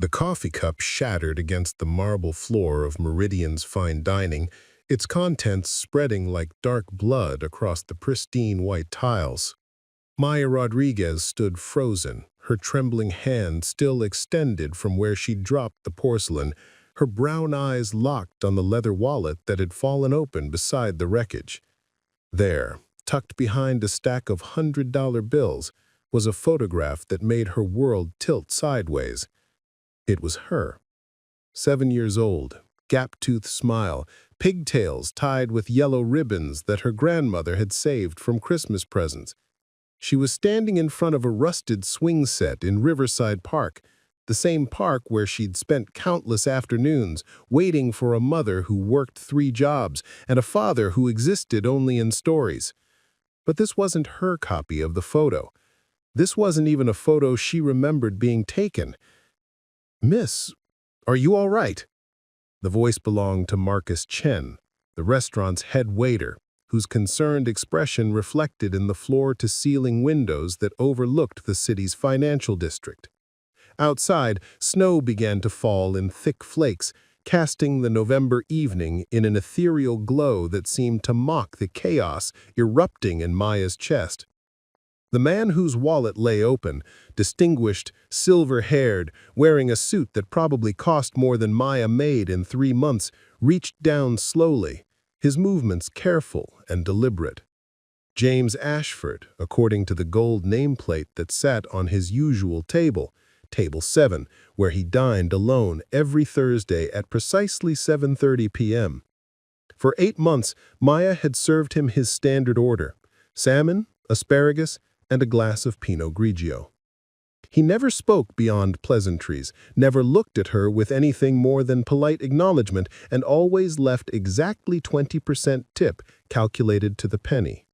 The coffee cup shattered against the marble floor of Meridian's fine dining, its contents spreading like dark blood across the pristine white tiles. Maya Rodriguez stood frozen, her trembling hand still extended from where she'd dropped the porcelain, her brown eyes locked on the leather wallet that had fallen open beside the wreckage. There, tucked behind a stack of $100 bills, was a photograph that made her world tilt sideways. It was her. 7 years old, gap-toothed smile, pigtails tied with yellow ribbons that her grandmother had saved from Christmas presents. She was standing in front of a rusted swing set in Riverside Park, the same park where she'd spent countless afternoons waiting for a mother who worked 3 jobs and a father who existed only in stories. But this wasn't her copy of the photo. This wasn't even a photo she remembered being taken. "Miss, are you all right?" The voice belonged to Marcus Chen, the restaurant's head waiter, whose concerned expression reflected in the floor-to-ceiling windows that overlooked the city's financial district. Outside, snow began to fall in thick flakes, casting the November evening in an ethereal glow that seemed to mock the chaos erupting in Maya's chest. The man whose wallet lay open, distinguished, silver-haired, wearing a suit that probably cost more than Maya made in 3 months, reached down slowly, his movements careful and deliberate. James Ashford, according to the gold nameplate that sat on his usual table, Table 7, where he dined alone every Thursday at precisely 7:30 p.m. For 8 months, Maya had served him his standard order: salmon, asparagus, and a glass of Pinot Grigio. He never spoke beyond pleasantries, never looked at her with anything more than polite acknowledgement, and always left exactly 20% tip calculated to the penny.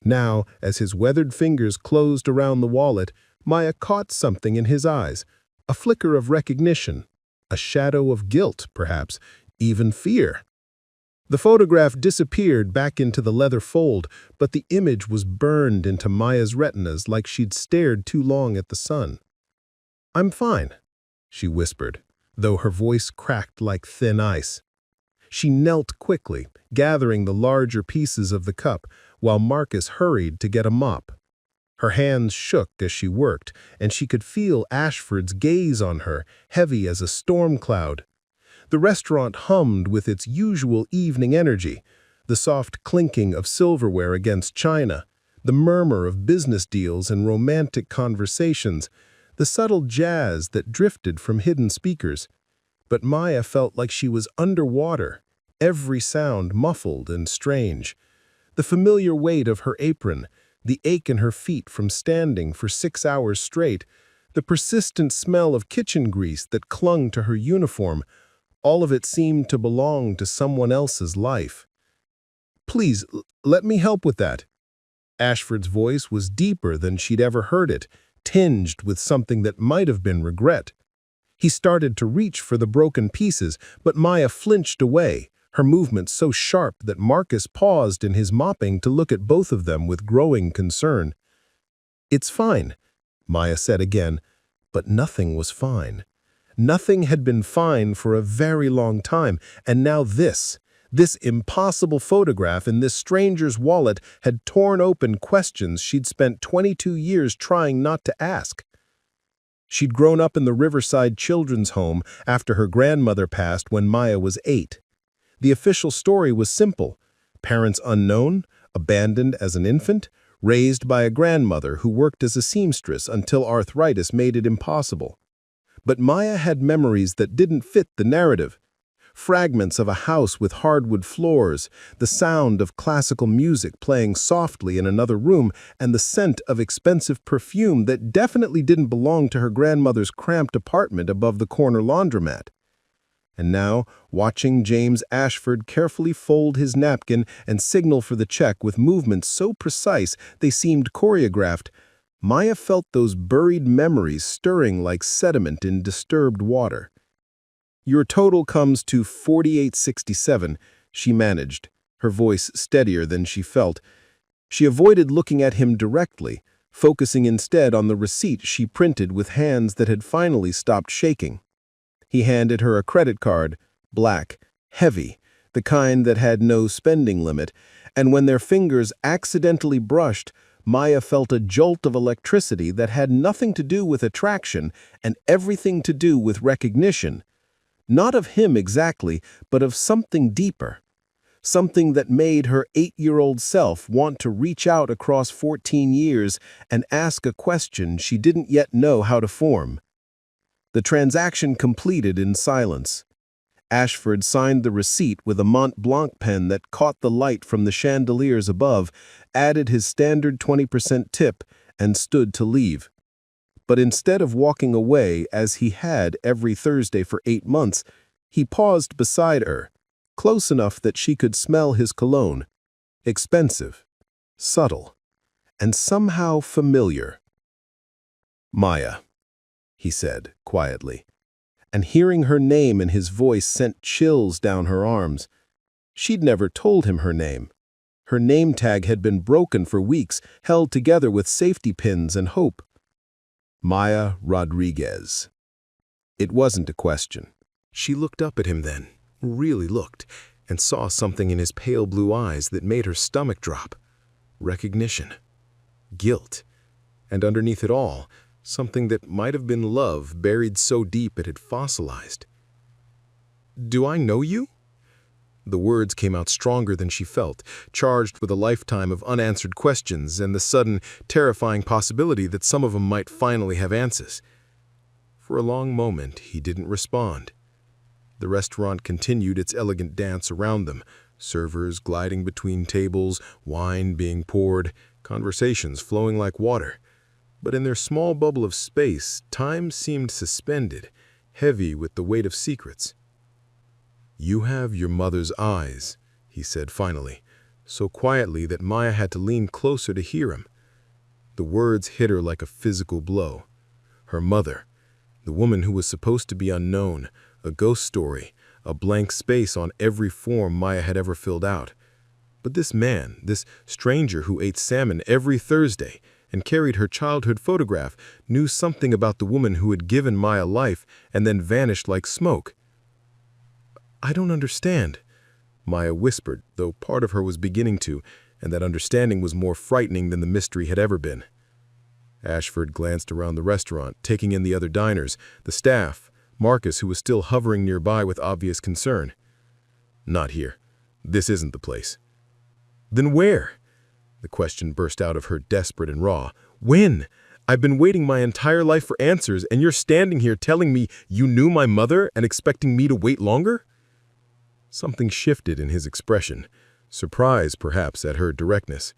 Now, as his weathered fingers closed around the wallet, Maya caught something in his eyes, a flicker of recognition, a shadow of guilt, perhaps, even fear. The photograph disappeared back into the leather fold, but the image was burned into Maya's retinas like she'd stared too long at the sun. "I'm fine," she whispered, though her voice cracked like thin ice. She knelt quickly, gathering the larger pieces of the cup, while Marcus hurried to get a mop. Her hands shook as she worked, and she could feel Ashford's gaze on her, heavy as a storm cloud. The restaurant hummed with its usual evening energy, the soft clinking of silverware against china, the murmur of business deals and romantic conversations, the subtle jazz that drifted from hidden speakers. But Maya felt like she was underwater, every sound muffled and strange. The familiar weight of her apron, the ache in her feet from standing for 6 hours straight, the persistent smell of kitchen grease that clung to her uniform, all of it seemed to belong to someone else's life. "Please, let me help with that." Ashford's voice was deeper than she'd ever heard it, tinged with something that might have been regret. He started to reach for the broken pieces, but Maya flinched away, her movement so sharp that Marcus paused in his mopping to look at both of them with growing concern. "It's fine," Maya said again, but nothing was fine. Nothing had been fine for a very long time, and now this impossible photograph in this stranger's wallet had torn open questions she'd spent 22 years trying not to ask. She'd grown up in the Riverside Children's Home after her grandmother passed when Maya was 8. The official story was simple: parents unknown, abandoned as an infant, raised by a grandmother who worked as a seamstress until arthritis made it impossible. But Maya had memories that didn't fit the narrative. Fragments of a house with hardwood floors, the sound of classical music playing softly in another room, and the scent of expensive perfume that definitely didn't belong to her grandmother's cramped apartment above the corner laundromat. And now, watching James Ashford carefully fold his napkin and signal for the check with movements so precise they seemed choreographed, Maya felt those buried memories stirring like sediment in disturbed water. "Your total comes to $48.67, she managed, her voice steadier than she felt. She avoided looking at him directly, focusing instead on the receipt she printed with hands that had finally stopped shaking. He handed her a credit card, black, heavy, the kind that had no spending limit, and when their fingers accidentally brushed, Maya felt a jolt of electricity that had nothing to do with attraction and everything to do with recognition. Not of him exactly, but of something deeper. Something that made her 8-year-old self want to reach out across 14 years and ask a question she didn't yet know how to form. The transaction completed in silence. Ashford signed the receipt with a Mont Blanc pen that caught the light from the chandeliers above, added his standard 20% tip, and stood to leave. But instead of walking away as he had every Thursday for 8 months, he paused beside her, close enough that she could smell his cologne. Expensive, subtle, and somehow familiar. "Maya," he said quietly, and hearing her name and his voice sent chills down her arms. She'd never told him her name. Her name tag had been broken for weeks, held together with safety pins and hope. Maya Rodriguez. It wasn't a question. She looked up at him then, really looked, and saw something in his pale blue eyes that made her stomach drop. Recognition. Guilt. And underneath it all, something that might have been love buried so deep it had fossilized. "Do I know you?" The words came out stronger than she felt, charged with a lifetime of unanswered questions and the sudden, terrifying possibility that some of them might finally have answers. For a long moment, he didn't respond. The restaurant continued its elegant dance around them, servers gliding between tables, wine being poured, conversations flowing like water. But in their small bubble of space, time seemed suspended, heavy with the weight of secrets. "You have your mother's eyes," he said finally, so quietly that Maya had to lean closer to hear him. The words hit her like a physical blow. Her mother, the woman who was supposed to be unknown, a ghost story, a blank space on every form Maya had ever filled out. But this man, this stranger who ate salmon every Thursday and carried her childhood photograph, knew something about the woman who had given Maya life and then vanished like smoke. "I don't understand," Maya whispered, though part of her was beginning to, and that understanding was more frightening than the mystery had ever been. Ashford glanced around the restaurant, taking in the other diners, the staff, Marcus, who was still hovering nearby with obvious concern. "Not here. This isn't the place." "Then where?" The question burst out of her, desperate and raw. "When? I've been waiting my entire life for answers, and you're standing here telling me you knew my mother and expecting me to wait longer?" Something shifted in his expression, surprise perhaps at her directness.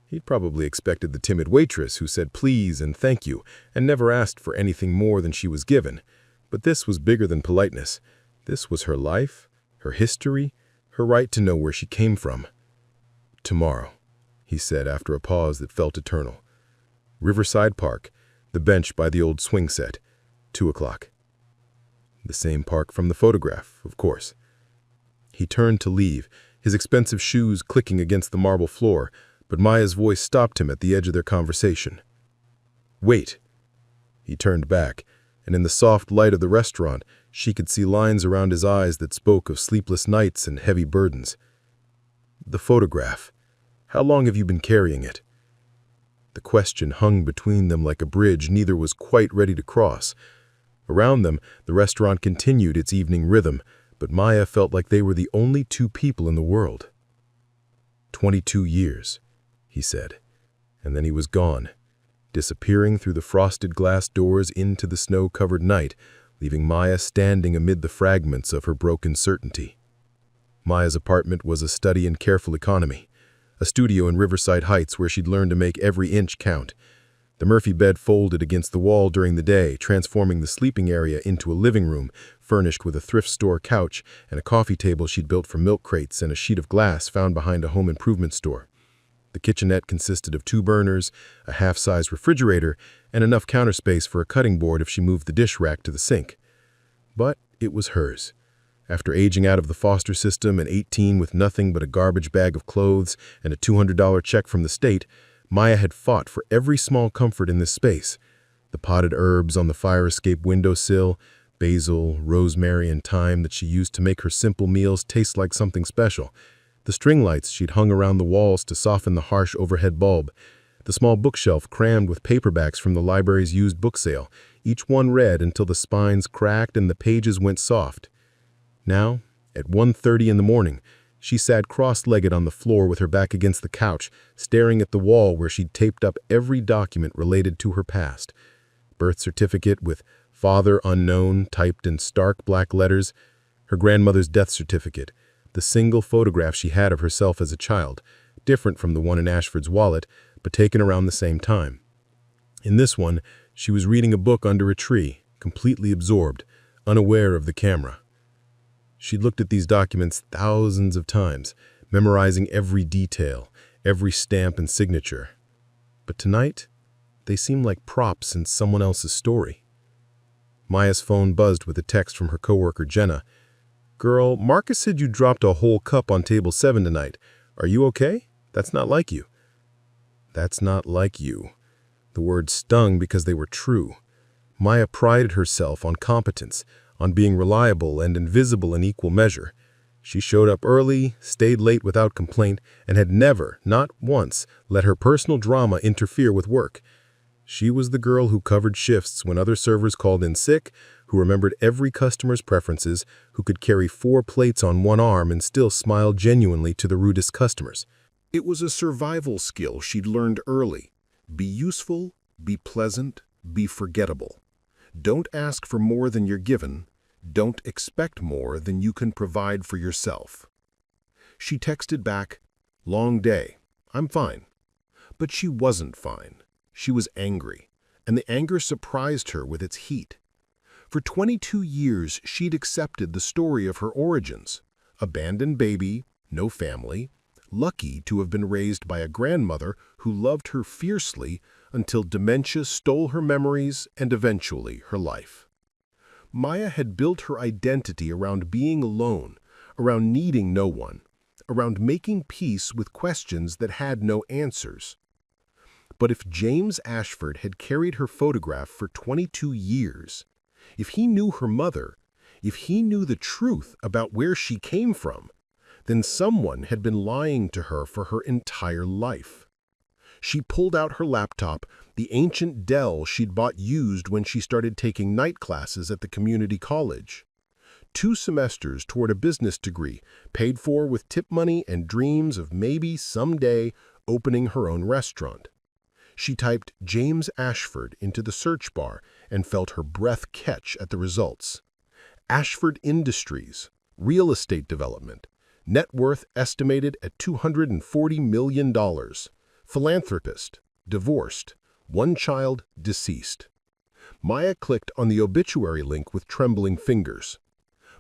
He'd probably expected the timid waitress who said please and thank you and never asked for anything more than she was given. But this was bigger than politeness. This was her life, her history, her right to know where she came from. "Tomorrow," he said after a pause that felt eternal. "Riverside Park, the bench by the old swing set, 2 o'clock. The same park from the photograph, of course. He turned to leave, his expensive shoes clicking against the marble floor, but Maya's voice stopped him at the edge of their conversation. "Wait." He turned back, and in the soft light of the restaurant, she could see lines around his eyes that spoke of sleepless nights and heavy burdens. "The photograph. How long have you been carrying it?" The question hung between them like a bridge neither was quite ready to cross. Around them, the restaurant continued its evening rhythm, but Maya felt like they were the only two people in the world. 22 years, he said, and then he was gone, disappearing through the frosted glass doors into the snow-covered night, leaving Maya standing amid the fragments of her broken certainty. Maya's apartment was a study in careful economy, a studio in Riverside Heights where she'd learned to make every inch count. The Murphy bed folded against the wall during the day, transforming the sleeping area into a living room, furnished with a thrift store couch and a coffee table she'd built from milk crates and a sheet of glass found behind a home improvement store. The kitchenette consisted of 2 burners, a half-size refrigerator, and enough counter space for a cutting board if she moved the dish rack to the sink. But it was hers. After aging out of the foster system at 18 with nothing but a garbage bag of clothes and a $200 check from the state, Maya had fought for every small comfort in this space. The potted herbs on the fire escape windowsill, Basil, rosemary, and thyme that she used to make her simple meals taste like something special. The string lights she'd hung around the walls to soften the harsh overhead bulb. The small bookshelf crammed with paperbacks from the library's used book sale, each one read until the spines cracked and the pages went soft. Now, at 1:30 in the morning, she sat cross-legged on the floor with her back against the couch, staring at the wall where she'd taped up every document related to her past. Birth certificate with "Father Unknown" typed in stark black letters, her grandmother's death certificate, the single photograph she had of herself as a child, different from the one in Ashford's wallet, but taken around the same time. In this one, she was reading a book under a tree, completely absorbed, unaware of the camera. She'd looked at these documents thousands of times, memorizing every detail, every stamp and signature. But tonight, they seemed like props in someone else's story. Maya's phone buzzed with a text from her coworker Jenna. "Girl, Marcus said you dropped a whole cup on table 7 tonight. Are you okay? That's not like you." That's not like you. The words stung because they were true. Maya prided herself on competence, on being reliable and invisible in equal measure. She showed up early, stayed late without complaint, and had never, not once, let her personal drama interfere with work. She was the girl who covered shifts when other servers called in sick, who remembered every customer's preferences, who could carry 4 plates on one arm and still smile genuinely to the rudest customers. It was a survival skill she'd learned early. Be useful, be pleasant, be forgettable. Don't ask for more than you're given. Don't expect more than you can provide for yourself. She texted back, "Long day. I'm fine." But she wasn't fine. She was angry, and the anger surprised her with its heat. For 22 years, she'd accepted the story of her origins. Abandoned baby, no family, lucky to have been raised by a grandmother who loved her fiercely until dementia stole her memories and eventually her life. Maya had built her identity around being alone, around needing no one, around making peace with questions that had no answers. But if James Ashford had carried her photograph for 22 years, if he knew her mother, if he knew the truth about where she came from, then someone had been lying to her for her entire life. She pulled out her laptop, the ancient Dell she'd bought used when she started taking night classes at the community college. 2 semesters toward a business degree, paid for with tip money and dreams of maybe someday opening her own restaurant. She typed James Ashford into the search bar and felt her breath catch at the results. Ashford Industries, real estate development, net worth estimated at $240 million. Philanthropist, divorced, 1 child, deceased. Maya clicked on the obituary link with trembling fingers.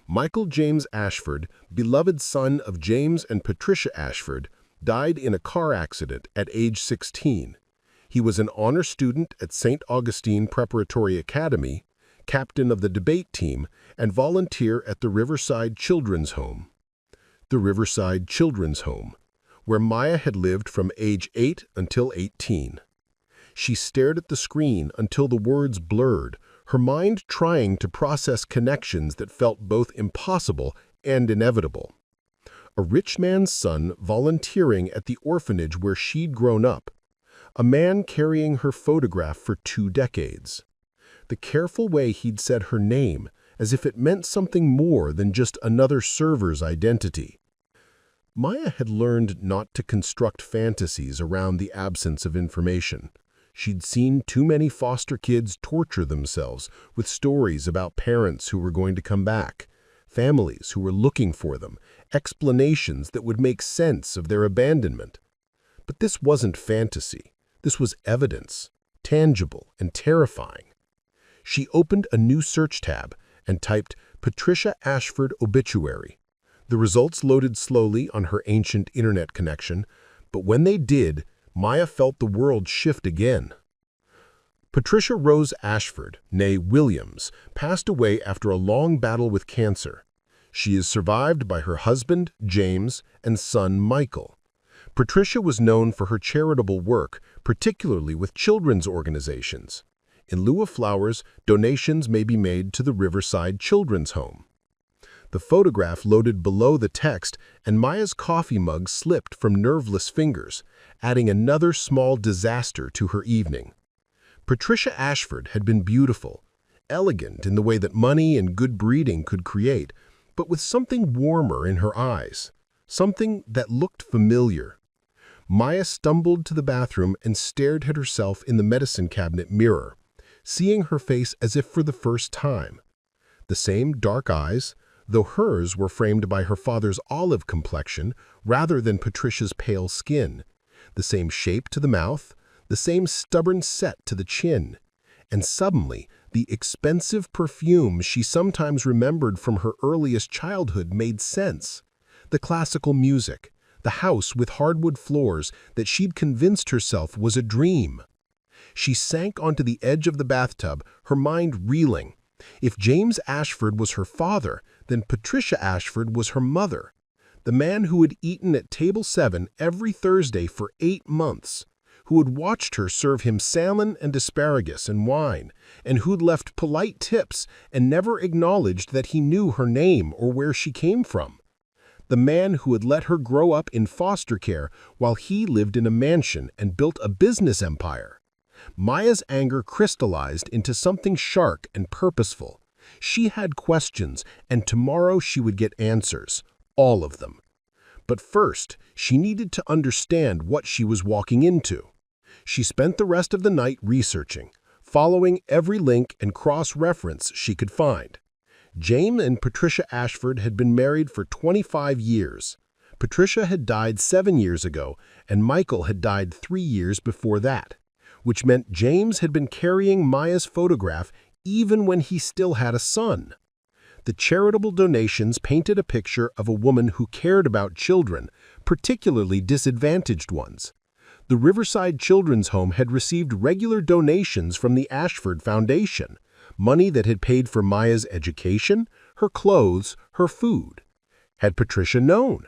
Michael James Ashford, beloved son of James and Patricia Ashford, died in a car accident at age 16. He was an honor student at St. Augustine Preparatory Academy, captain of the debate team, and volunteer at the Riverside Children's Home. The Riverside Children's Home, where Maya had lived from age 8 until 18. She stared at the screen until the words blurred, her mind trying to process connections that felt both impossible and inevitable. A rich man's son volunteering at the orphanage where she'd grown up. A man carrying her photograph for 2 decades. The careful way he'd said her name, as if it meant something more than just another server's identity. Maya had learned not to construct fantasies around the absence of information. She'd seen too many foster kids torture themselves with stories about parents who were going to come back, families who were looking for them, explanations that would make sense of their abandonment. But this wasn't fantasy. This was evidence, tangible and terrifying. She opened a new search tab and typed Patricia Ashford obituary. The results loaded slowly on her ancient internet connection, but when they did, Maya felt the world shift again. Patricia Rose Ashford, née Williams, passed away after a long battle with cancer. She is survived by her husband, James, and son, Michael. Patricia was known for her charitable work, particularly with children's organizations. In lieu of flowers, donations may be made to the Riverside Children's Home. The photograph loaded below the text, and Maya's coffee mug slipped from nerveless fingers, adding another small disaster to her evening. Patricia Ashford had been beautiful, elegant in the way that money and good breeding could create, but with something warmer in her eyes, something that looked familiar. Maya stumbled to the bathroom and stared at herself in the medicine cabinet mirror, seeing her face as if for the first time. The same dark eyes, though hers were framed by her father's olive complexion rather than Patricia's pale skin. The same shape to the mouth, the same stubborn set to the chin. And suddenly, the expensive perfume she sometimes remembered from her earliest childhood made sense. The classical music, the house with hardwood floors that she'd convinced herself was a dream. She sank onto the edge of the bathtub, her mind reeling. If James Ashford was her father, then Patricia Ashford was her mother. The man who had eaten at table 7 every Thursday for 8 months, who had watched her serve him salmon and asparagus and wine, and who'd left polite tips and never acknowledged that he knew her name or where she came from. The man who had let her grow up in foster care while he lived in a mansion and built a business empire. Maya's anger crystallized into something sharp and purposeful. She had questions, and tomorrow she would get answers, all of them. But first, she needed to understand what she was walking into. She spent the rest of the night researching, following every link and cross-reference she could find. James and Patricia Ashford had been married for 25 years. Patricia had died 7 years ago, and Michael had died 3 years before that, which meant James had been carrying Maya's photograph even when he still had a son. The charitable donations painted a picture of a woman who cared about children, particularly disadvantaged ones. The Riverside Children's Home had received regular donations from the Ashford Foundation, money that had paid for Maya's education, her clothes, her food. Had Patricia known?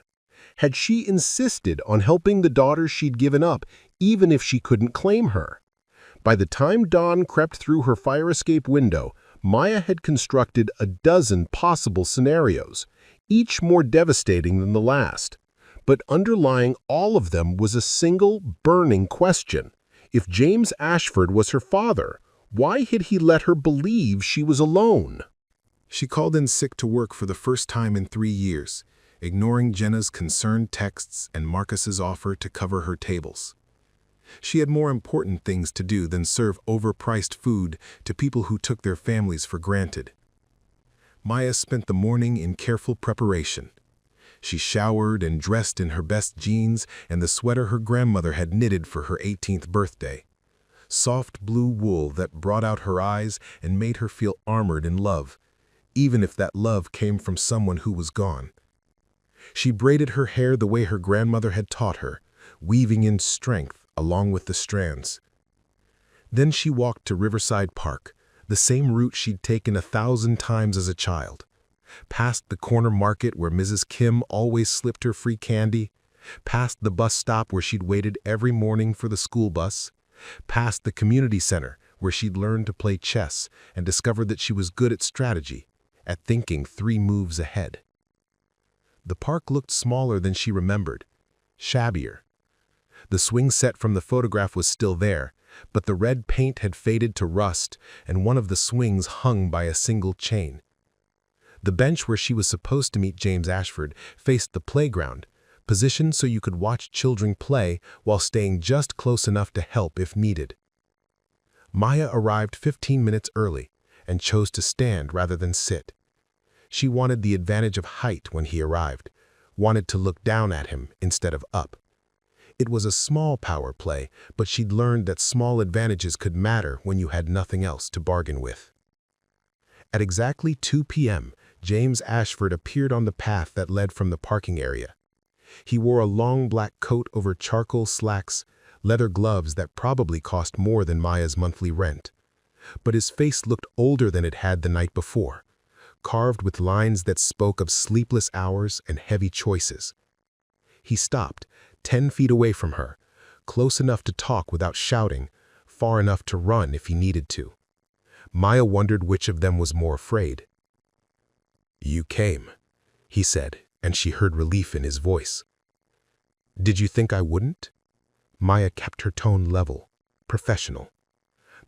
Had she insisted on helping the daughter she'd given up, even if she couldn't claim her? By the time dawn crept through her fire escape window, Maya had constructed a dozen possible scenarios, each more devastating than the last. But underlying all of them was a single, burning question. If James Ashford was her father, why had he let her believe she was alone? She called in sick to work for the first time in 3 years, ignoring Jenna's concerned texts and Marcus's offer to cover her tables. She had more important things to do than serve overpriced food to people who took their families for granted. Maya spent the morning in careful preparation. She showered and dressed in her best jeans and the sweater her grandmother had knitted for her 18th birthday. Soft blue wool that brought out her eyes and made her feel armored in love, even if that love came from someone who was gone. She braided her hair the way her grandmother had taught her, weaving in strength along with the strands. Then she walked to Riverside Park, the same route she'd taken 1,000 times as a child. Past the corner market where Mrs. Kim always slipped her free candy, past the bus stop where she'd waited every morning for the school bus, past the community center where she'd learned to play chess and discovered that she was good at strategy, at thinking 3 moves ahead. The park looked smaller than she remembered, shabbier. The swing set from the photograph was still there, but the red paint had faded to rust, and one of the swings hung by a single chain. The bench where she was supposed to meet James Ashford faced the playground, positioned so you could watch children play while staying just close enough to help if needed. Maya arrived 15 minutes early and chose to stand rather than sit. She wanted the advantage of height when he arrived, wanted to look down at him instead of up. It was a small power play, but she'd learned that small advantages could matter when you had nothing else to bargain with. At exactly 2 p.m., James Ashford appeared on the path that led from the parking area. He wore a long black coat over charcoal slacks, leather gloves that probably cost more than Maya's monthly rent. But his face looked older than it had the night before, carved with lines that spoke of sleepless hours and heavy choices. He stopped, 10 feet away from her, close enough to talk without shouting, far enough to run if he needed to. Maya wondered which of them was more afraid. "You came," he said, and she heard relief in his voice. "Did you think I wouldn't?" Maya kept her tone level, professional.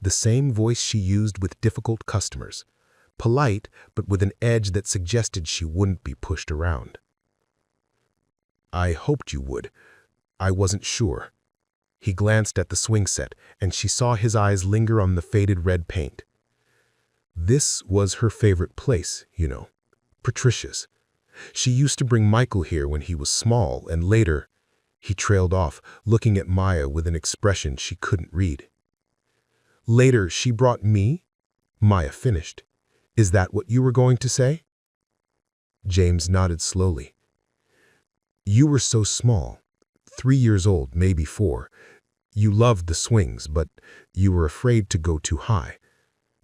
The same voice she used with difficult customers, polite but with an edge that suggested she wouldn't be pushed around. "I hoped you would. I wasn't sure." He glanced at the swing set, and she saw his eyes linger on the faded red paint. This was her favorite place, Patricia's. She used to bring Michael here when he was small, and later, he trailed off, looking at Maya with an expression she couldn't read. "Later, she brought me?" Maya finished. "Is that what you were going to say?" James nodded slowly. "You were so small, 3 years old, maybe 4. You loved the swings, but you were afraid to go too high.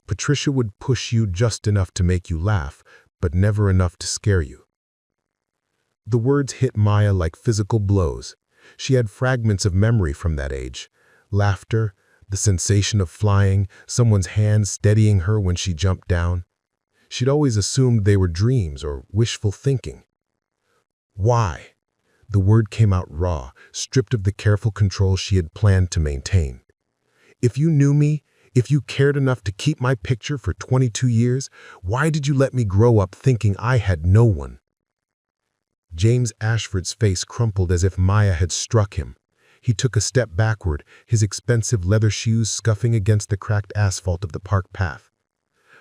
Patricia would push you just enough to make you laugh, but never enough to scare you." The words hit Maya like physical blows. She had fragments of memory from that age. Laughter, the sensation of flying, someone's hand steadying her when she jumped down. She'd always assumed they were dreams or wishful thinking. Why? The word came out raw, stripped of the careful control she had planned to maintain. "If you knew me, if you cared enough to keep my picture for 22 years, why did you let me grow up thinking I had no one?" James Ashford's face crumpled as if Maya had struck him. He took a step backward, his expensive leather shoes scuffing against the cracked asphalt of the park path.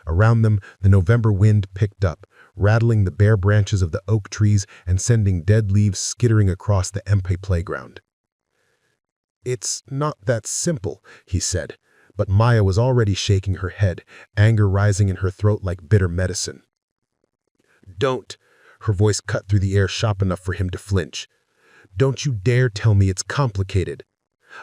Around them, the November wind picked up, rattling the bare branches of the oak trees and sending dead leaves skittering across the empty playground. "It's not that simple," he said, but Maya was already shaking her head, anger rising in her throat like bitter medicine. "Don't," her voice cut through the air sharp enough for him to flinch. "Don't you dare tell me it's complicated.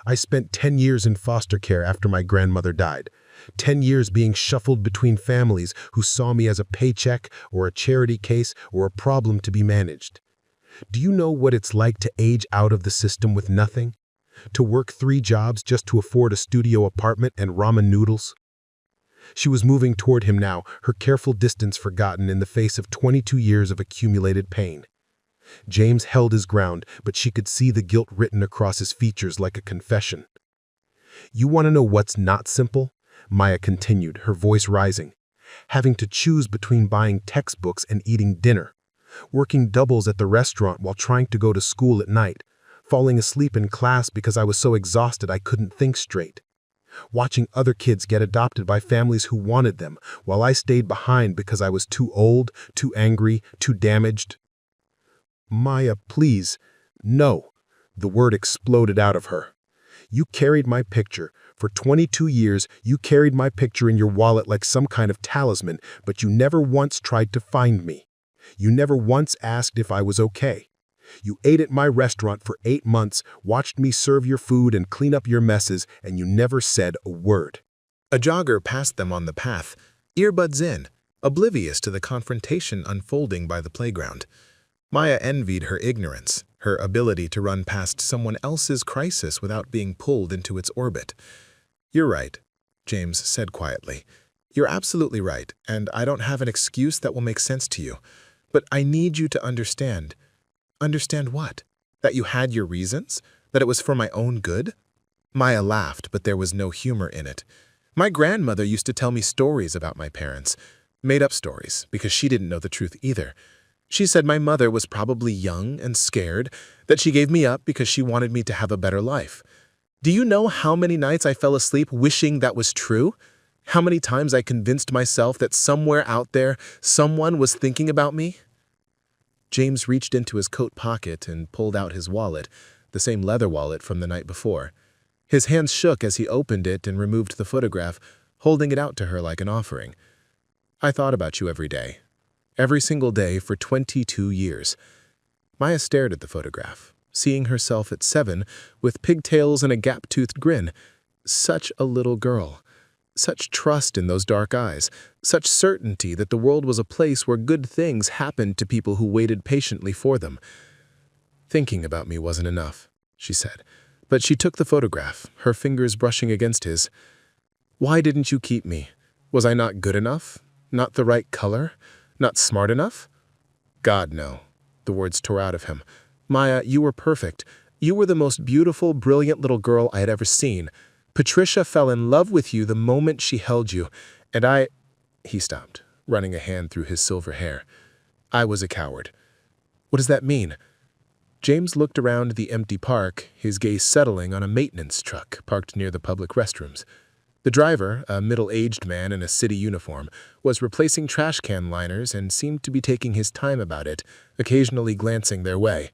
I spent 10 years in foster care after my grandmother died. 10 years being shuffled between families who saw me as a paycheck or a charity case or a problem to be managed. Do you know what it's like to age out of the system with nothing? To work 3 jobs just to afford a studio apartment and ramen noodles?" She was moving toward him now, her careful distance forgotten in the face of 22 years of accumulated pain. James held his ground, but she could see the guilt written across his features like a confession. "You want to know what's not simple?" Maya continued, her voice rising. "Having to choose between buying textbooks and eating dinner. Working doubles at the restaurant while trying to go to school at night. Falling asleep in class because I was so exhausted I couldn't think straight. Watching other kids get adopted by families who wanted them, while I stayed behind because I was too old, too angry, too damaged." "Maya, please." "No." The word exploded out of her. "You carried my picture. For 22 years, you carried my picture in your wallet like some kind of talisman, but you never once tried to find me. You never once asked if I was okay. You ate at my restaurant for 8 months, watched me serve your food and clean up your messes, and you never said a word." A jogger passed them on the path, earbuds in, oblivious to the confrontation unfolding by the playground. Maya envied her ignorance, her ability to run past someone else's crisis without being pulled into its orbit. "You're right," James said quietly. "You're absolutely right, and I don't have an excuse that will make sense to you. But I need you to understand." "Understand what? That you had your reasons? That it was for my own good?" Maya laughed, but there was no humor in it. "My grandmother used to tell me stories about my parents. Made-up stories, because she didn't know the truth either. She said my mother was probably young and scared, that she gave me up because she wanted me to have a better life. Do you know how many nights I fell asleep wishing that was true? How many times I convinced myself that somewhere out there, someone was thinking about me?" James reached into his coat pocket and pulled out his wallet, the same leather wallet from the night before. His hands shook as he opened it and removed the photograph, holding it out to her like an offering. "I thought about you every day. Every single day for 22 years. Maya stared at the photograph, seeing herself at 7 with pigtails and a gap-toothed grin. Such a little girl. Such trust in those dark eyes, such certainty that the world was a place where good things happened to people who waited patiently for them. "Thinking about me wasn't enough," she said, but she took the photograph, her fingers brushing against his. "Why didn't you keep me? Was I not good enough? Not the right color? Not smart enough? God, no. The words tore out of him. Maya, you were perfect. You were the most beautiful, brilliant little girl I had ever seen. Patricia fell in love with you the moment she held you, and I— He stopped, running a hand through his silver hair. I was a coward. What does that mean? James looked around the empty park, his gaze settling on a maintenance truck parked near the public restrooms. The driver, a middle-aged man in a city uniform, was replacing trash can liners and seemed to be taking his time about it, occasionally glancing their way.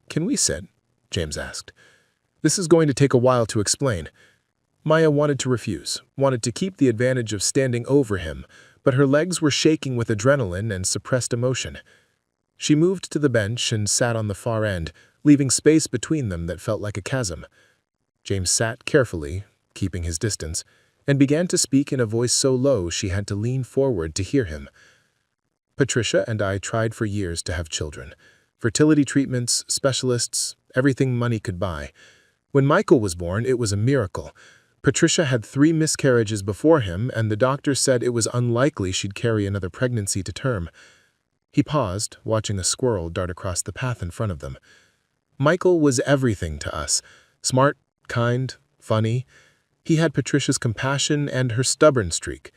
Can we sit? James asked. This is going to take a while to explain. Maya wanted to refuse, wanted to keep the advantage of standing over him, but her legs were shaking with adrenaline and suppressed emotion. She moved to the bench and sat on the far end, leaving space between them that felt like a chasm. James sat carefully, keeping his distance, and began to speak in a voice so low she had to lean forward to hear him. Patricia and I tried for years to have children. Fertility treatments, specialists, everything money could buy. When Michael was born, it was a miracle. Patricia had 3 miscarriages before him, and the doctor said it was unlikely she'd carry another pregnancy to term. He paused, watching a squirrel dart across the path in front of them. Michael was everything to us. Smart, kind, funny. He had Patricia's compassion and her stubborn streak.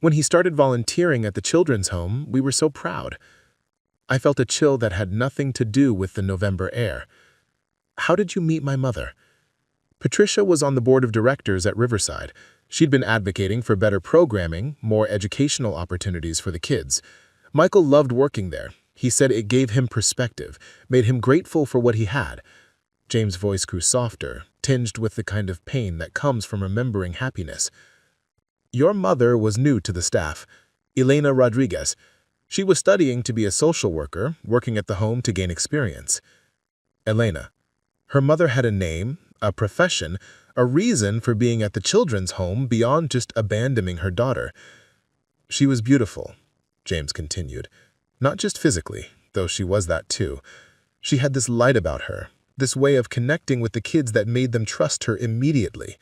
When he started volunteering at the children's home, we were so proud. I felt a chill that had nothing to do with the November air. How did you meet my mother? Patricia was on the board of directors at Riverside. She'd been advocating for better programming, more educational opportunities for the kids. Michael loved working there. He said it gave him perspective, made him grateful for what he had. James' voice grew softer, tinged with the kind of pain that comes from remembering happiness. Your mother was new to the staff, Elena Rodriguez. She was studying to be a social worker, working at the home to gain experience. Elena. Her mother had a name, a profession, a reason for being at the children's home beyond just abandoning her daughter. She was beautiful, James continued. Not just physically, though she was that too. She had this light about her, this way of connecting with the kids that made them trust her immediately.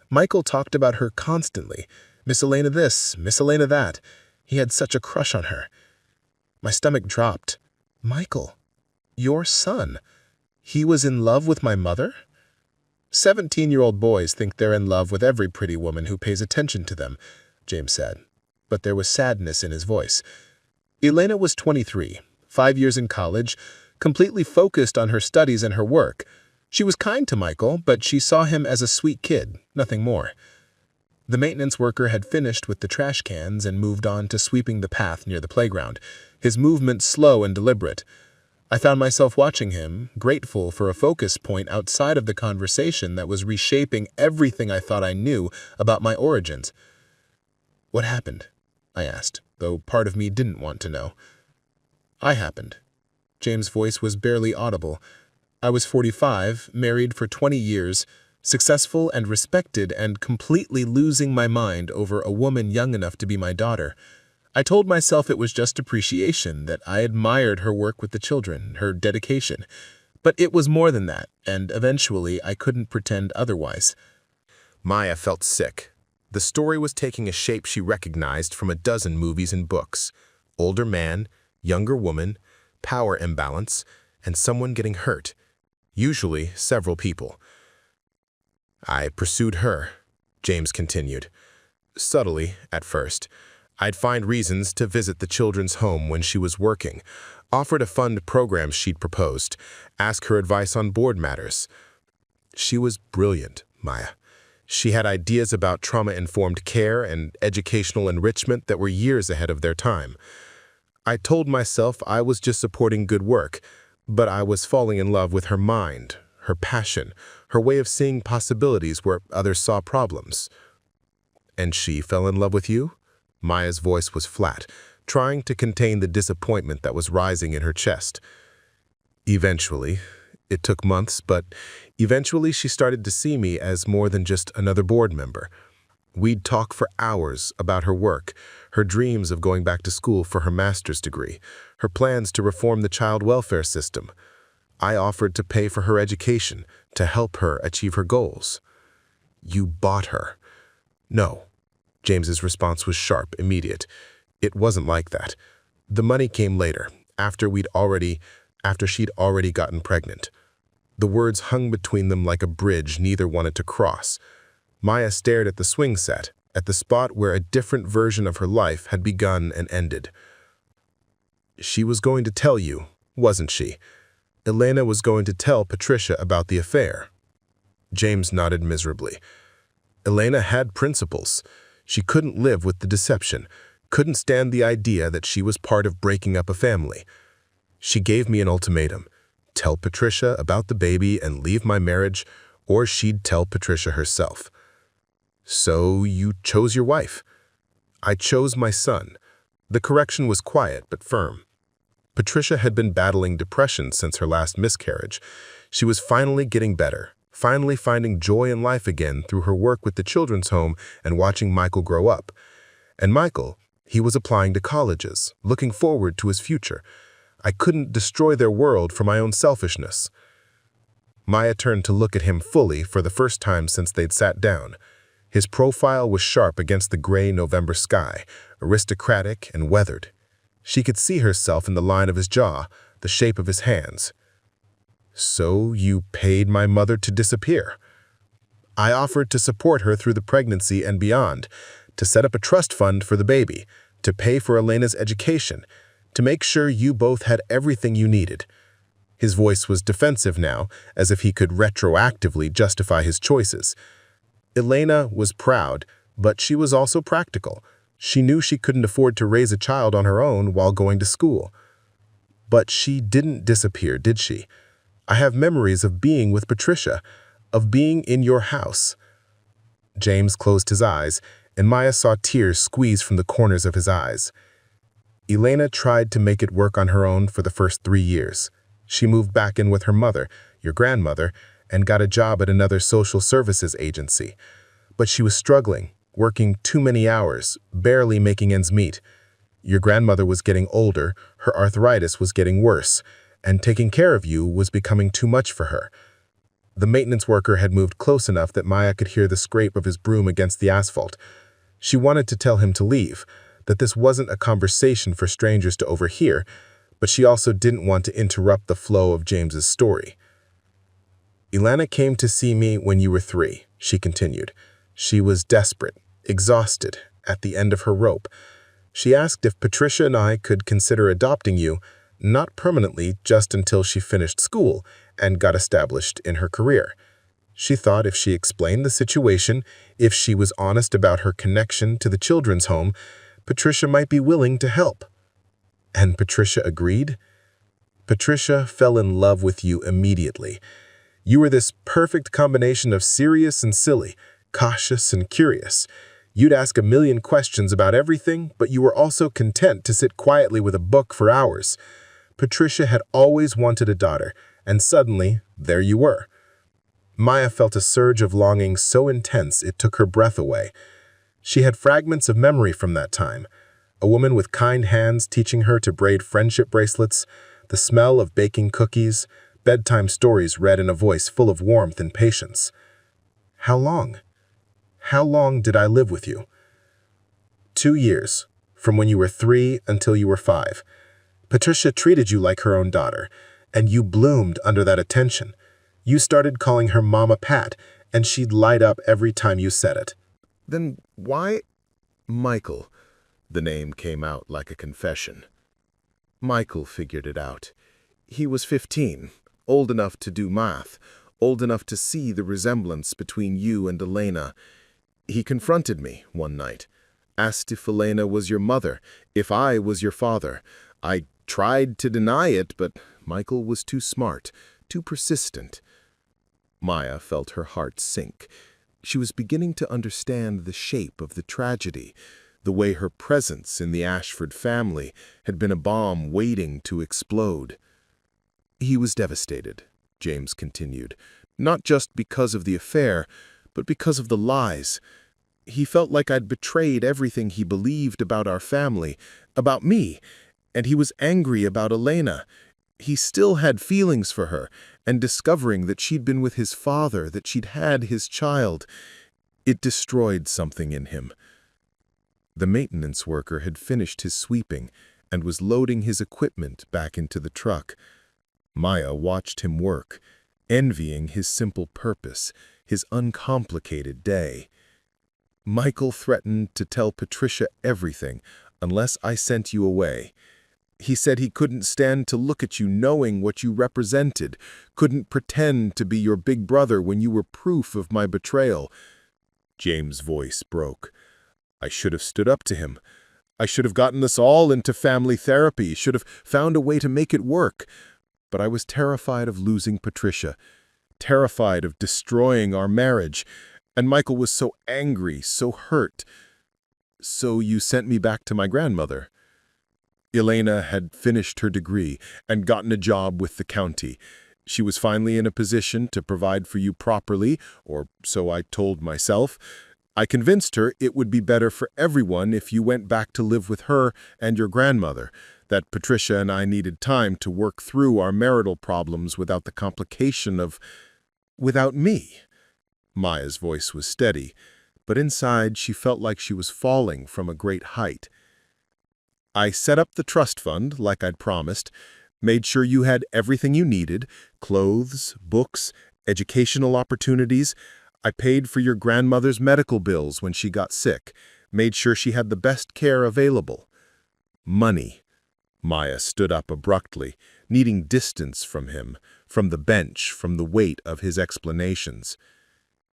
Michael talked about her constantly. Miss Elena this, Miss Elena that. He had such a crush on her. My stomach dropped. Michael, your son. He was in love with my mother? 17-year-old boys think they're in love with every pretty woman who pays attention to them, James said. But there was sadness in his voice. Elena was 23, 5 years in college, completely focused on her studies and her work. She was kind to Michael, but she saw him as a sweet kid, nothing more. The maintenance worker had finished with the trash cans and moved on to sweeping the path near the playground, his movement slow and deliberate. I found myself watching him, grateful for a focus point outside of the conversation that was reshaping everything I thought I knew about my origins. What happened? I asked, though part of me didn't want to know. I happened. James' voice was barely audible. I was 45, married for 20 years, successful and respected, and completely losing my mind over a woman young enough to be my daughter. I told myself it was just appreciation, that I admired her work with the children, her dedication. But it was more than that, and eventually I couldn't pretend otherwise. Maya felt sick. The story was taking a shape she recognized from a dozen movies and books. Older man, younger woman, power imbalance, and someone getting hurt. Usually several people. I pursued her, James continued. Subtly, at first. I'd find reasons to visit the children's home when she was working, offer to fund programs she'd proposed, ask her advice on board matters. She was brilliant, Maya. She had ideas about trauma-informed care and educational enrichment that were years ahead of their time. I told myself I was just supporting good work, but I was falling in love with her mind, her passion, her way of seeing possibilities where others saw problems. And she fell in love with you? Maya's voice was flat, trying to contain the disappointment that was rising in her chest. Eventually. It took months, but eventually she started to see me as more than just another board member. We'd talk for hours about her work, her dreams of going back to school for her master's degree, her plans to reform the child welfare system. I offered to pay for her education, to help her achieve her goals. You bought her. No, James's response was sharp, immediate. It wasn't like that. The money came later, after she'd already gotten pregnant. The words hung between them like a bridge neither wanted to cross. Maya stared at the swing set, at the spot where a different version of her life had begun and ended. She was going to tell you, wasn't she? Elena was going to tell Patricia about the affair. James nodded miserably. Elena had principles. She couldn't live with the deception, couldn't stand the idea that she was part of breaking up a family. She gave me an ultimatum. Tell Patricia about the baby and leave my marriage, or she'd tell Patricia herself. So you chose your wife. I chose my son. The correction was quiet but firm. Patricia had been battling depression since her last miscarriage. She was finally getting better, finally finding joy in life again through her work with the children's home and watching Michael grow up. And Michael, he was applying to colleges, looking forward to his future. I couldn't destroy their world for my own selfishness. Maya turned to look at him fully for the first time since they'd sat down. His profile was sharp against the gray November sky, aristocratic and weathered. She could see herself in the line of his jaw, the shape of his hands. So you paid my mother to disappear. I offered to support her through the pregnancy and beyond, to set up a trust fund for the baby, to pay for Elena's education, to make sure you both had everything you needed. His voice was defensive now, as if he could retroactively justify his choices. Elena was proud, but she was also practical. She knew she couldn't afford to raise a child on her own while going to school. But she didn't disappear, did she? I have memories of being with Patricia, of being in your house. James closed his eyes, and Maya saw tears squeeze from the corners of his eyes. Elena tried to make it work on her own for the first 3 years. She moved back in with her mother, your grandmother, and got a job at another social services agency. But she was struggling, working too many hours, barely making ends meet. Your grandmother was getting older, her arthritis was getting worse, and taking care of you was becoming too much for her. The maintenance worker had moved close enough that Maya could hear the scrape of his broom against the asphalt. She wanted to tell him to leave, that this wasn't a conversation for strangers to overhear, but she also didn't want to interrupt the flow of James's story. Elena came to see me when you were 3, she continued. She was desperate, exhausted, at the end of her rope. She asked if Patricia and I could consider adopting you, not permanently, just until she finished school and got established in her career. She thought if she explained the situation, if she was honest about her connection to the children's home, Patricia might be willing to help. And Patricia agreed? Patricia fell in love with you immediately. You were this perfect combination of serious and silly, cautious and curious. You'd ask a million questions about everything, but you were also content to sit quietly with a book for hours. Patricia had always wanted a daughter, and suddenly, there you were. Maya felt a surge of longing so intense it took her breath away. She had fragments of memory from that time. A woman with kind hands teaching her to braid friendship bracelets, the smell of baking cookies, bedtime stories read in a voice full of warmth and patience. How long? How long did I live with you? 2 years, from when you were 3 until you were 5. Patricia treated you like her own daughter, and you bloomed under that attention. You started calling her Mama Pat, and she'd light up every time you said it. Then why? Michael. The name came out like a confession. Michael figured it out. He was 15, old enough to do math, old enough to see the resemblance between you and Elena. He confronted me one night, asked if Elena was your mother, if I was your father. I tried to deny it, but Michael was too smart, too persistent. Maya felt her heart sink. She was beginning to understand the shape of the tragedy, the way her presence in the Ashford family had been a bomb waiting to explode. He was devastated, James continued, not just because of the affair, but because of the lies. He felt like I'd betrayed everything he believed about our family, about me, and he was angry about Elena. He still had feelings for her, and discovering that she'd been with his father, that she'd had his child, it destroyed something in him. The maintenance worker had finished his sweeping and was loading his equipment back into the truck. Maya watched him work, envying his simple purpose, his uncomplicated day. Michael threatened to tell Patricia everything unless I sent you away. He said he couldn't stand to look at you knowing what you represented, couldn't pretend to be your big brother when you were proof of my betrayal. James' voice broke. I should have stood up to him. I should have gotten us all into family therapy, should have found a way to make it work. But I was terrified of losing Patricia, terrified of destroying our marriage. And Michael was so angry, so hurt. So you sent me back to my grandmother. Elena had finished her degree and gotten a job with the county. She was finally in a position to provide for you properly, or so I told myself. I convinced her it would be better for everyone if you went back to live with her and your grandmother, that Patricia and I needed time to work through our marital problems without the complication of... without me. Maya's voice was steady, but inside she felt like she was falling from a great height. I set up the trust fund, like I'd promised, made sure you had everything you needed, clothes, books, educational opportunities. I paid for your grandmother's medical bills when she got sick, made sure she had the best care available. Money. Maya stood up abruptly, needing distance from him, from the bench, from the weight of his explanations.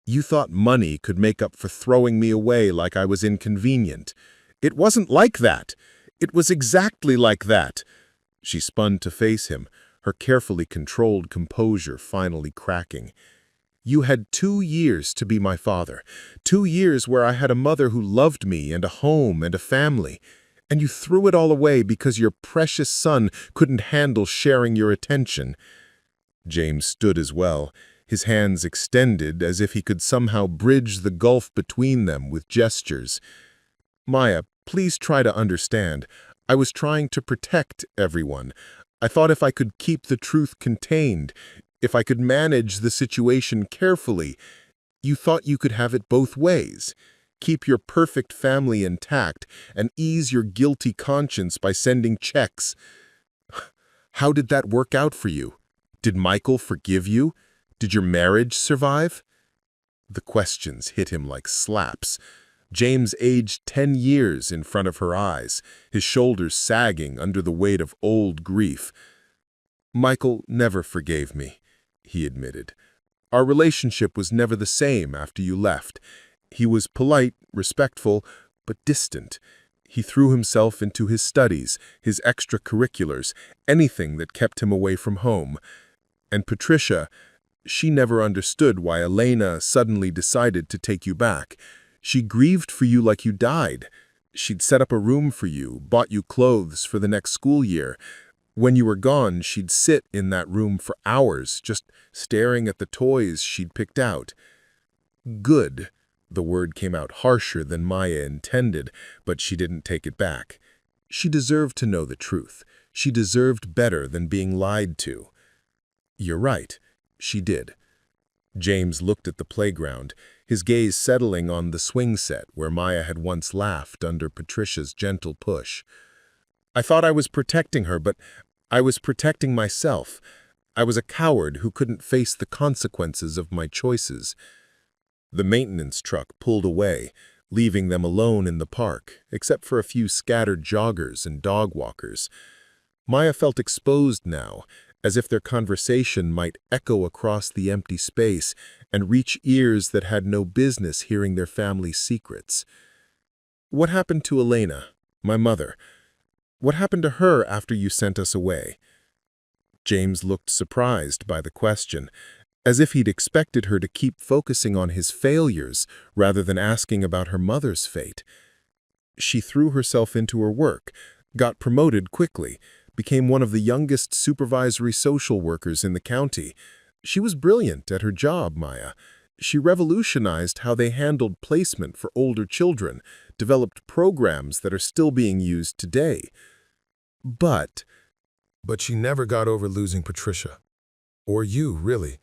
You thought money could make up for throwing me away like I was inconvenient. It wasn't like that. It was exactly like that. She spun to face him, her carefully controlled composure finally cracking. You had 2 years to be my father, 2 years where I had a mother who loved me and a home and a family, and you threw it all away because your precious son couldn't handle sharing your attention. James stood as well, his hands extended as if he could somehow bridge the gulf between them with gestures. Maya, please try to understand. I was trying to protect everyone. I thought if I could keep the truth contained, if I could manage the situation carefully, you thought you could have it both ways. Keep your perfect family intact and ease your guilty conscience by sending checks. How did that work out for you? Did Michael forgive you? Did your marriage survive? The questions hit him like slaps. James aged 10 years in front of her eyes, his shoulders sagging under the weight of old grief. Michael never forgave me, he admitted. Our relationship was never the same after you left. He was polite, respectful, but distant. He threw himself into his studies, his extracurriculars, anything that kept him away from home. And Patricia, she never understood why Elena suddenly decided to take you back. She grieved for you like you died. She'd set up a room for you, bought you clothes for the next school year. When you were gone, she'd sit in that room for hours, just staring at the toys she'd picked out. Good. The word came out harsher than Maya intended, but she didn't take it back. She deserved to know the truth. She deserved better than being lied to. You're right. She did. James looked at the playground, his gaze settling on the swing set where Maya had once laughed under Patricia's gentle push. I thought I was protecting her, but I was protecting myself. I was a coward who couldn't face the consequences of my choices. The maintenance truck pulled away, leaving them alone in the park, except for a few scattered joggers and dog walkers. Maya felt exposed now, as if their conversation might echo across the empty space and reach ears that had no business hearing their family's secrets. What happened to Elena, my mother? What happened to her after you sent us away? James looked surprised by the question, as if he'd expected her to keep focusing on his failures rather than asking about her mother's fate. She threw herself into her work, got promoted quickly, became one of the youngest supervisory social workers in the county. She was brilliant at her job, Maya. She revolutionized how they handled placement for older children, developed programs that are still being used today. But she never got over losing Patricia. Or you, really.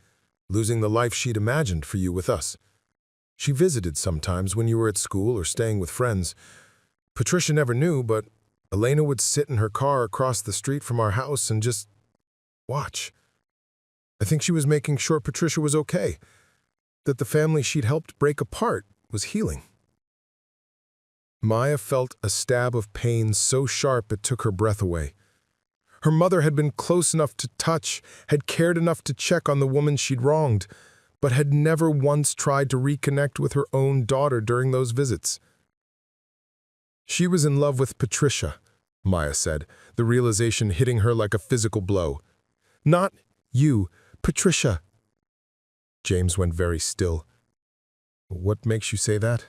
Losing the life she'd imagined for you with us. She visited sometimes when you were at school or staying with friends, Patricia never knew, but Elena would sit in her car across the street from our house and just watch. I think she was making sure Patricia was okay, that the family she'd helped break apart was healing. Maya felt a stab of pain so sharp it took her breath away. Her mother had been close enough to touch, had cared enough to check on the woman she'd wronged, but had never once tried to reconnect with her own daughter during those visits. She was in love with Patricia, Maya said, the realization hitting her like a physical blow. Not you, Patricia. James went very still. What makes you say that?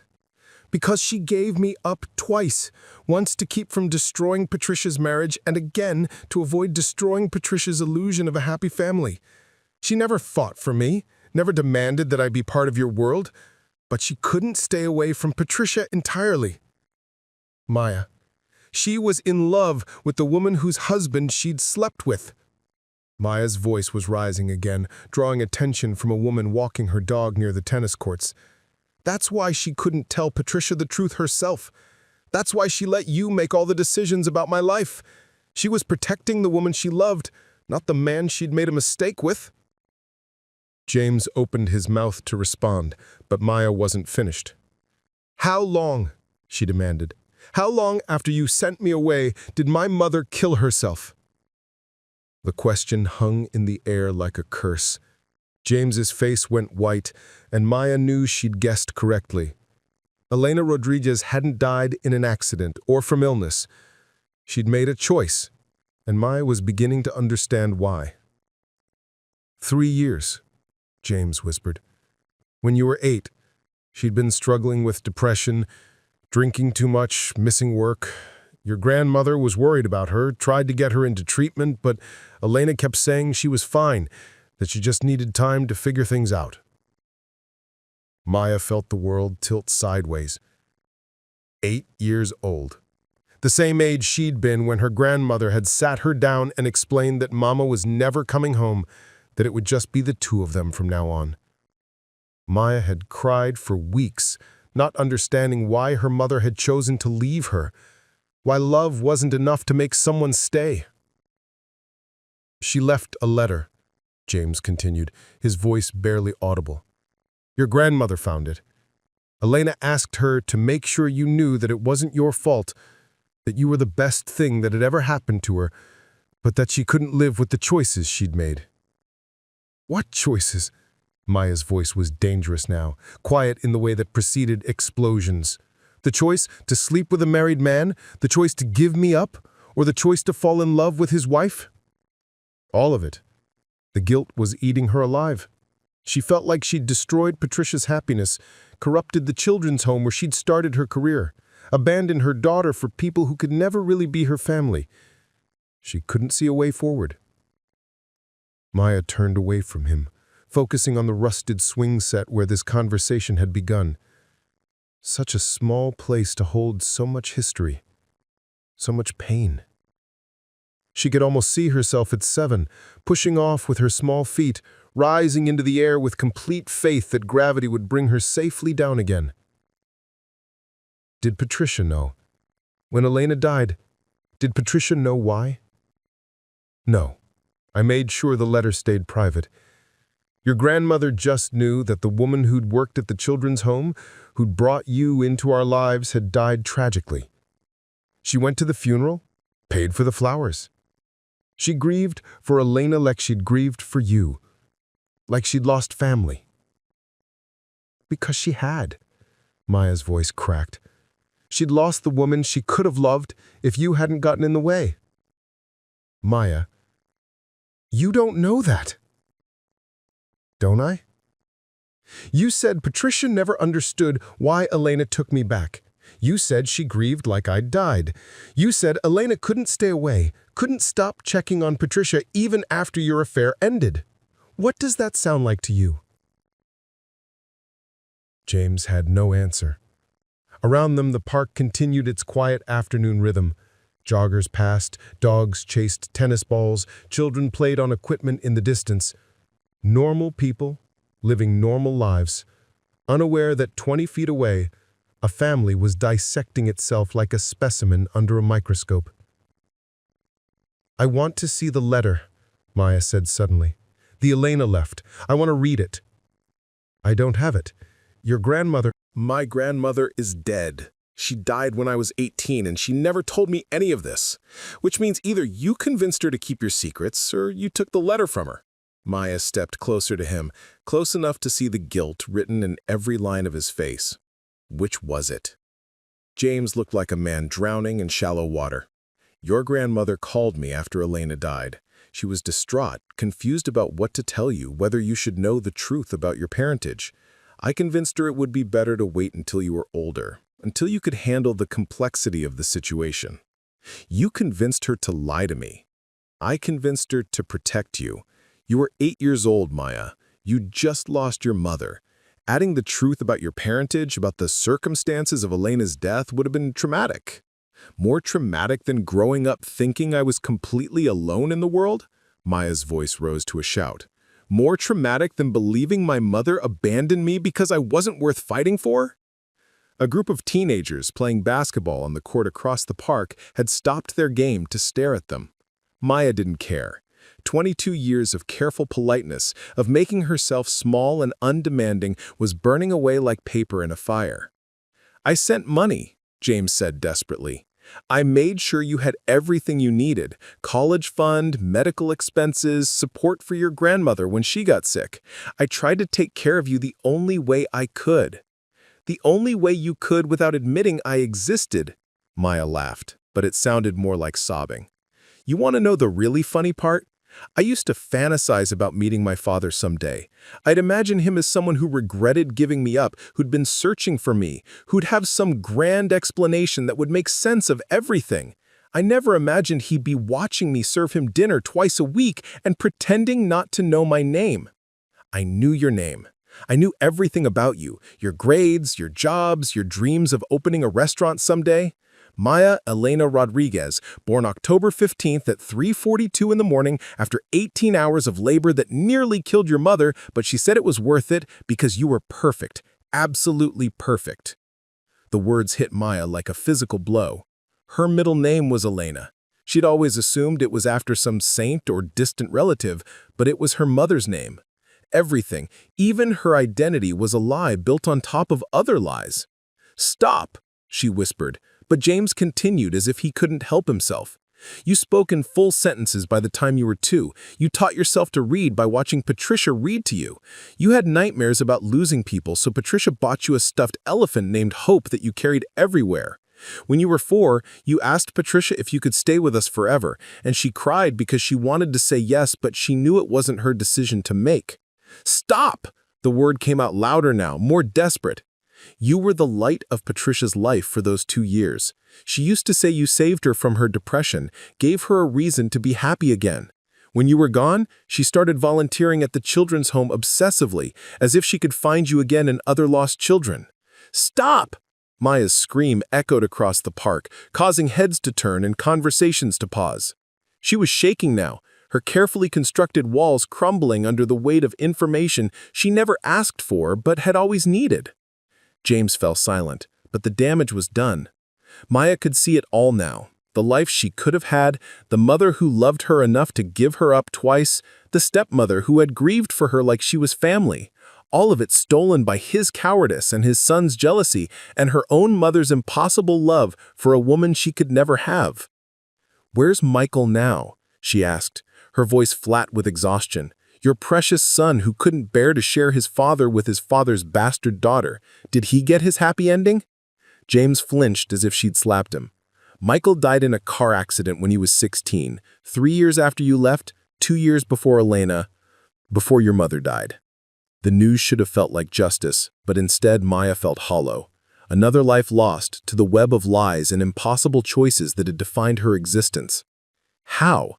Because she gave me up twice, once to keep from destroying Patricia's marriage and again to avoid destroying Patricia's illusion of a happy family. She never fought for me, never demanded that I be part of your world, but she couldn't stay away from Patricia entirely. Maya, she was in love with the woman whose husband she'd slept with. Maya's voice was rising again, drawing attention from a woman walking her dog near the tennis courts. That's why she couldn't tell Patricia the truth herself. That's why she let you make all the decisions about my life. She was protecting the woman she loved, not the man she'd made a mistake with. James opened his mouth to respond, but Maya wasn't finished. How long? She demanded. How long after you sent me away did my mother kill herself? The question hung in the air like a curse. James's face went white, and Maya knew she'd guessed correctly. Elena Rodriguez hadn't died in an accident or from illness. She'd made a choice, and Maya was beginning to understand why. 3 years, James whispered. When you were 8, she'd been struggling with depression, drinking too much, missing work. Your grandmother was worried about her, tried to get her into treatment, but Elena kept saying she was fine, that she just needed time to figure things out. Maya felt the world tilt sideways. 8 years old. The same age she'd been when her grandmother had sat her down and explained that Mama was never coming home, that it would just be the two of them from now on. Maya had cried for weeks, not understanding why her mother had chosen to leave her, why love wasn't enough to make someone stay. She left a letter, James continued, his voice barely audible. Your grandmother found it. Elena asked her to make sure you knew that it wasn't your fault, that you were the best thing that had ever happened to her, but that she couldn't live with the choices she'd made. What choices? Maya's voice was dangerous now, quiet in the way that preceded explosions. The choice to sleep with a married man, the choice to give me up, or the choice to fall in love with his wife? All of it. The guilt was eating her alive. She felt like she'd destroyed Patricia's happiness, corrupted the children's home where she'd started her career, abandoned her daughter for people who could never really be her family. She couldn't see a way forward. Maya turned away from him, focusing on the rusted swing set where this conversation had begun. Such a small place to hold so much history, so much pain. She could almost see herself at 7, pushing off with her small feet, rising into the air with complete faith that gravity would bring her safely down again. Did Patricia know? When Elena died, did Patricia know why? No. I made sure the letter stayed private. Your grandmother just knew that the woman who'd worked at the children's home, who'd brought you into our lives, had died tragically. She went to the funeral, paid for the flowers. She grieved for Elena like she'd grieved for you, like she'd lost family. Because she had. Maya's voice cracked. She'd lost the woman she could have loved if you hadn't gotten in the way. Maya, you don't know that. Don't I? You said Patricia never understood why Elena took me back. You said she grieved like I'd died. You said Elena couldn't stay away, couldn't stop checking on Patricia even after your affair ended. What does that sound like to you? James had no answer. Around them, the park continued its quiet afternoon rhythm. Joggers passed, dogs chased tennis balls, children played on equipment in the distance. Normal people, living normal lives, unaware that 20 feet away, A family was dissecting itself like a specimen under a microscope. "I want to see the letter," Maya said suddenly. "The Elena left. I want to read it." "I don't have it. Your grandmother—" My grandmother is dead. She died when I was 18, and she never told me any of this. Which means either you convinced her to keep your secrets, or you took the letter from her. Maya stepped closer to him, close enough to see the guilt written in every line of his face. Which was it? James looked like a man drowning in shallow water. Your grandmother called me after Elena died. She was distraught, confused about what to tell you, whether you should know the truth about your parentage. I convinced her it would be better to wait until you were older, until you could handle the complexity of the situation. You convinced her to lie to me. I convinced her to protect you. You were 8 years old, Maya. You just lost your mother. Adding the truth about your parentage, about the circumstances of Elena's death, would have been traumatic. More traumatic than growing up thinking I was completely alone in the world? Maya's voice rose to a shout. More traumatic than believing my mother abandoned me because I wasn't worth fighting for? A group of teenagers playing basketball on the court across the park had stopped their game to stare at them. Maya didn't care. 22 years of careful politeness, of making herself small and undemanding, was burning away like paper in a fire. "I sent money," James said desperately. "I made sure you had everything you needed: college fund, medical expenses, support for your grandmother when she got sick. I tried to take care of you the only way I could." "The only way you could without admitting I existed," Maya laughed, but it sounded more like sobbing. "You want to know the really funny part? I used to fantasize about meeting my father someday. I'd imagine him as someone who regretted giving me up, who'd been searching for me, who'd have some grand explanation that would make sense of everything. I never imagined he'd be watching me serve him dinner twice a week and pretending not to know my name. I knew your name. I knew everything about you, your grades, your jobs, your dreams of opening a restaurant someday. Maya Elena Rodriguez, born October 15th at 3:42 in the morning after 18 hours of labor that nearly killed your mother, but she said it was worth it because you were perfect, absolutely perfect." The words hit Maya like a physical blow. Her middle name was Elena. She'd always assumed it was after some saint or distant relative, but it was her mother's name. Everything, even her identity, was a lie built on top of other lies. "Stop," she whispered. But James continued as if he couldn't help himself. "You spoke in full sentences by the time you were 2. You taught yourself to read by watching Patricia read to you. You had nightmares about losing people, so Patricia bought you a stuffed elephant named Hope that you carried everywhere. When you were 4, you asked Patricia if you could stay with us forever, and she cried because she wanted to say yes, but she knew it wasn't her decision to make." "Stop!" The word came out louder now, more desperate. "You were the light of Patricia's life for those 2 years. She used to say you saved her from her depression, gave her a reason to be happy again. When you were gone, she started volunteering at the children's home obsessively, as if she could find you again and other lost children." "Stop!" Maya's scream echoed across the park, causing heads to turn and conversations to pause. She was shaking now, her carefully constructed walls crumbling under the weight of information she never asked for but had always needed. James fell silent, but the damage was done. Maya could see it all now. The life she could have had, the mother who loved her enough to give her up twice, the stepmother who had grieved for her like she was family. All of it stolen by his cowardice and his son's jealousy and her own mother's impossible love for a woman she could never have. "Where's Michael now?" she asked, her voice flat with exhaustion. "Your precious son who couldn't bear to share his father with his father's bastard daughter. Did he get his happy ending?" James flinched as if she'd slapped him. "Michael died in a car accident when he was 16, 3 years after you left, 2 years before before your mother died." The news should have felt like justice, but instead Maya felt hollow. Another life lost to the web of lies and impossible choices that had defined her existence. How?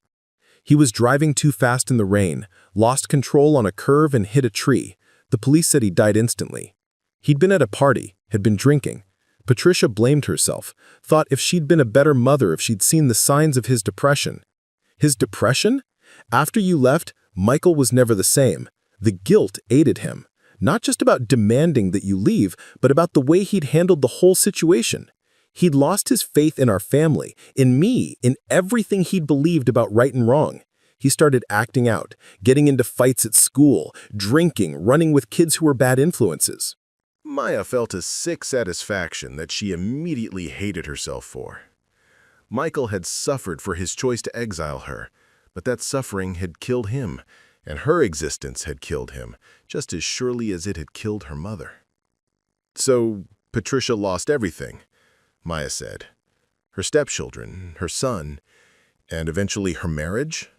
He was driving too fast in the rain, lost control on a curve and hit a tree. The police said he died instantly. He'd been at a party, had been drinking. Patricia blamed herself, thought if she'd been a better mother if she'd seen the signs of his depression. His depression? After you left, Michael was never the same. The guilt aided him. Not just about demanding that you leave, but about the way he'd handled the whole situation. He'd lost his faith in our family, in me, in everything he'd believed about right and wrong. He started acting out, getting into fights at school, drinking, running with kids who were bad influences. Maya felt a sick satisfaction that she immediately hated herself for. Michael had suffered for his choice to exile her, but that suffering had killed him, and her existence had killed him, just as surely as it had killed her mother. So Patricia lost everything, Maya said. Her stepchildren, her son, and eventually her marriage?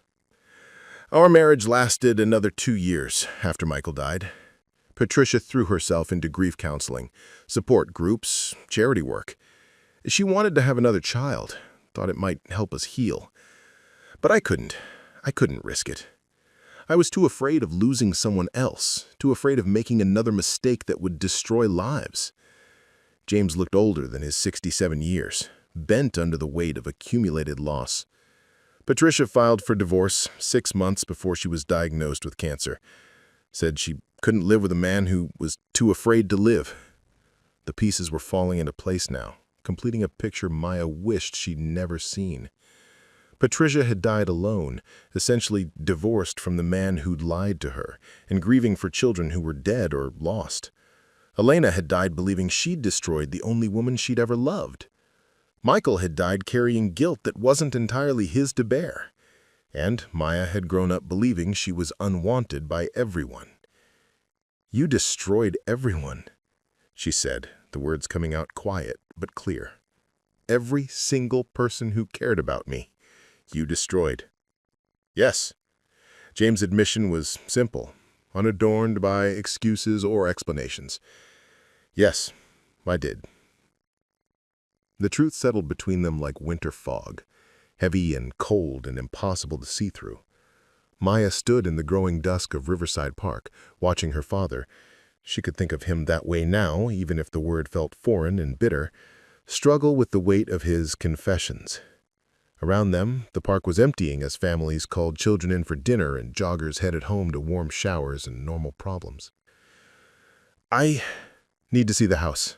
Our marriage lasted another 2 years after Michael died. Patricia threw herself into grief counseling, support groups, charity work. She wanted to have another child, thought it might help us heal. But I couldn't risk it. I was too afraid of losing someone else, too afraid of making another mistake that would destroy lives. James looked older than his 67 years, bent under the weight of accumulated loss. Patricia filed for divorce 6 months before she was diagnosed with cancer. Said she couldn't live with a man who was too afraid to live. The pieces were falling into place now, completing a picture Maya wished she'd never seen. Patricia had died alone, essentially divorced from the man who'd lied to her, and grieving for children who were dead or lost. Elena had died believing she'd destroyed the only woman she'd ever loved. Michael had died carrying guilt that wasn't entirely his to bear. And Maya had grown up believing she was unwanted by everyone. "You destroyed everyone," she said, the words coming out quiet but clear. "Every single person who cared about me, you destroyed." Yes. James' admission was simple, unadorned by excuses or explanations. Yes, I did. The truth settled between them like winter fog, heavy and cold and impossible to see through. Maya stood in the growing dusk of Riverside Park, watching her father. She could think of him that way now, even if the word felt foreign and bitter, struggle with the weight of his confessions. Around them, the park was emptying as families called children in for dinner and joggers headed home to warm showers and normal problems. "I need to see the house,"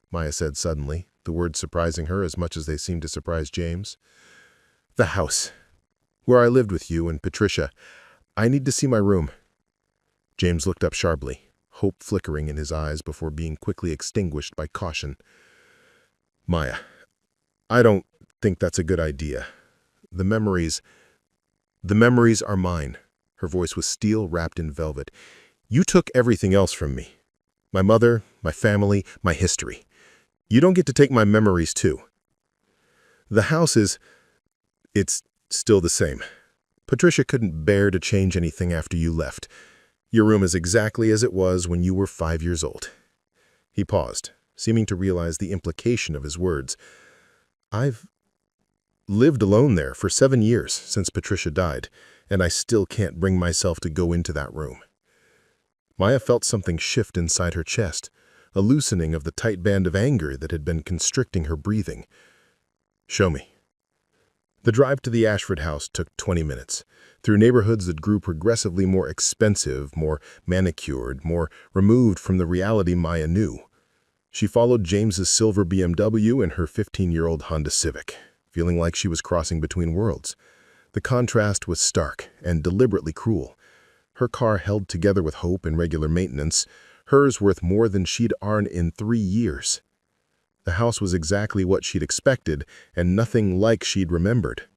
Maya said suddenly, the words surprising her as much as they seemed to surprise James. "The house. Where I lived with you and Patricia. I need to see my room." James looked up sharply, hope flickering in his eyes before being quickly extinguished by caution. "Maya, I don't think that's a good idea. The memories are mine." Her voice was steel wrapped in velvet. "You took everything else from me. My mother, my family, my history. You don't get to take my memories too. The house it's still the same. Patricia couldn't bear to change anything after you left. Your room is exactly as it was when you were 5 years old." He paused, seeming to realize the implication of his words. "I've lived alone there for 7 years since Patricia died, and I still can't bring myself to go into that room." Maya felt something shift inside her chest, a loosening of the tight band of anger that had been constricting her breathing. "Show me." The drive to the Ashford house took 20 minutes, through neighborhoods that grew progressively more expensive, more manicured, more removed from the reality Maya knew. She followed James's silver BMW and her 15-year-old Honda Civic, feeling like she was crossing between worlds. The contrast was stark and deliberately cruel. Her car held together with hope and regular maintenance, hers worth more than she'd earned in 3 years. The house was exactly what she'd expected, and nothing like she'd remembered.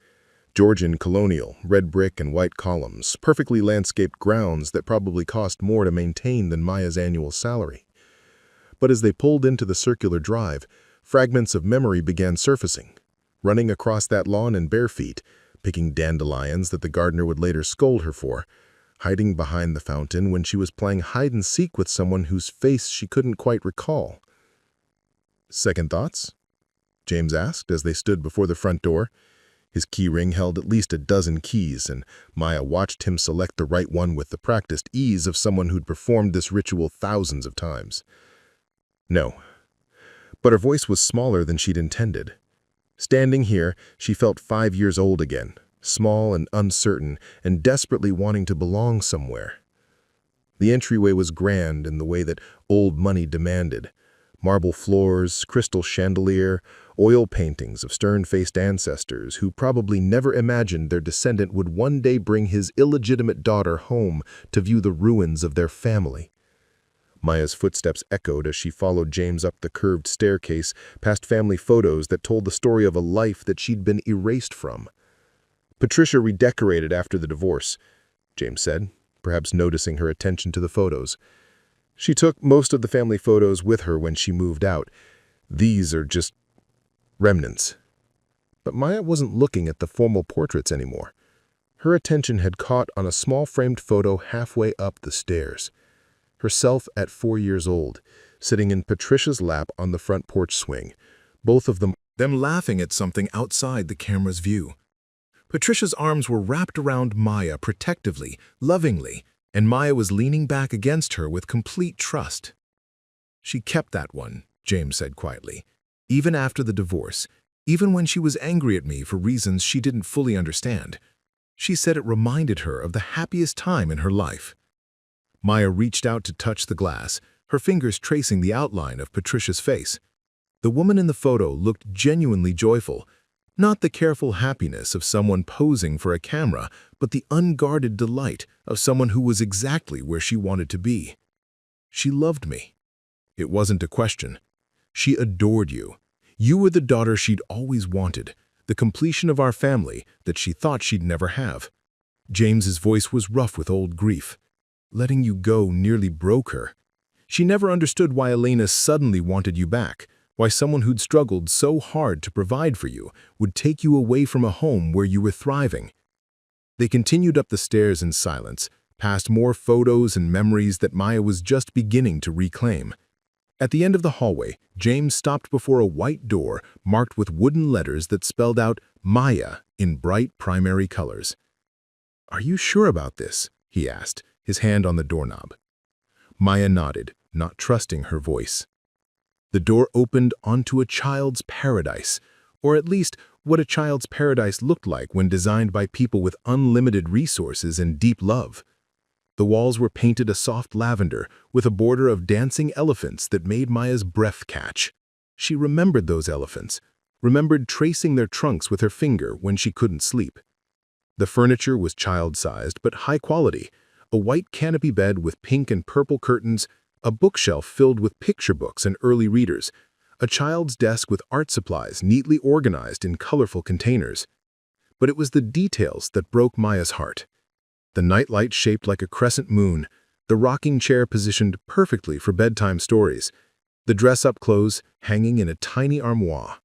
Georgian colonial, red brick and white columns, perfectly landscaped grounds that probably cost more to maintain than Maya's annual salary. But as they pulled into the circular drive, fragments of memory began surfacing, running across that lawn in bare feet, picking dandelions that the gardener would later scold her for, hiding behind the fountain when she was playing hide-and-seek with someone whose face she couldn't quite recall. "Second thoughts?" James asked as they stood before the front door. His key ring held at least a dozen keys, and Maya watched him select the right one with the practiced ease of someone who'd performed this ritual thousands of times. "No." But her voice was smaller than she'd intended. Standing here, she felt 5 years old again, small and uncertain, and desperately wanting to belong somewhere. The entryway was grand in the way that old money demanded. Marble floors, crystal chandelier, oil paintings of stern-faced ancestors who probably never imagined their descendant would one day bring his illegitimate daughter home to view the ruins of their family. Maya's footsteps echoed as she followed James up the curved staircase past family photos that told the story of a life that she'd been erased from. Patricia redecorated after the divorce, James said, perhaps noticing her attention to the photos. She took most of the family photos with her when she moved out. These are just remnants. But Maya wasn't looking at the formal portraits anymore. Her attention had caught on a small framed photo halfway up the stairs. Herself at 4 years old, sitting in Patricia's lap on the front porch swing, both of them laughing at something outside the camera's view. Patricia's arms were wrapped around Maya protectively, lovingly, and Maya was leaning back against her with complete trust. She kept that one, James said quietly, even after the divorce, even when she was angry at me for reasons she didn't fully understand. She said it reminded her of the happiest time in her life. Maya reached out to touch the glass, her fingers tracing the outline of Patricia's face. The woman in the photo looked genuinely joyful, not the careful happiness of someone posing for a camera, but the unguarded delight of someone who was exactly where she wanted to be. She loved me. It wasn't a question. She adored you. You were the daughter she'd always wanted, the completion of our family that she thought she'd never have. James's voice was rough with old grief. Letting you go nearly broke her. She never understood why Elena suddenly wanted you back, why someone who'd struggled so hard to provide for you would take you away from a home where you were thriving. They continued up the stairs in silence, past more photos and memories that Maya was just beginning to reclaim. At the end of the hallway, James stopped before a white door marked with wooden letters that spelled out Maya in bright primary colors. "Are you sure about this?" he asked, his hand on the doorknob. Maya nodded, not trusting her voice. The door opened onto a child's paradise, or at least what a child's paradise looked like when designed by people with unlimited resources and deep love. The walls were painted a soft lavender with a border of dancing elephants that made Maya's breath catch. She remembered those elephants, remembered tracing their trunks with her finger when she couldn't sleep. The furniture was child-sized but high quality, a white canopy bed with pink and purple curtains, a bookshelf filled with picture books and early readers, a child's desk with art supplies neatly organized in colorful containers. But it was the details that broke Maya's heart. The nightlight shaped like a crescent moon, the rocking chair positioned perfectly for bedtime stories, the dress-up clothes hanging in a tiny armoire.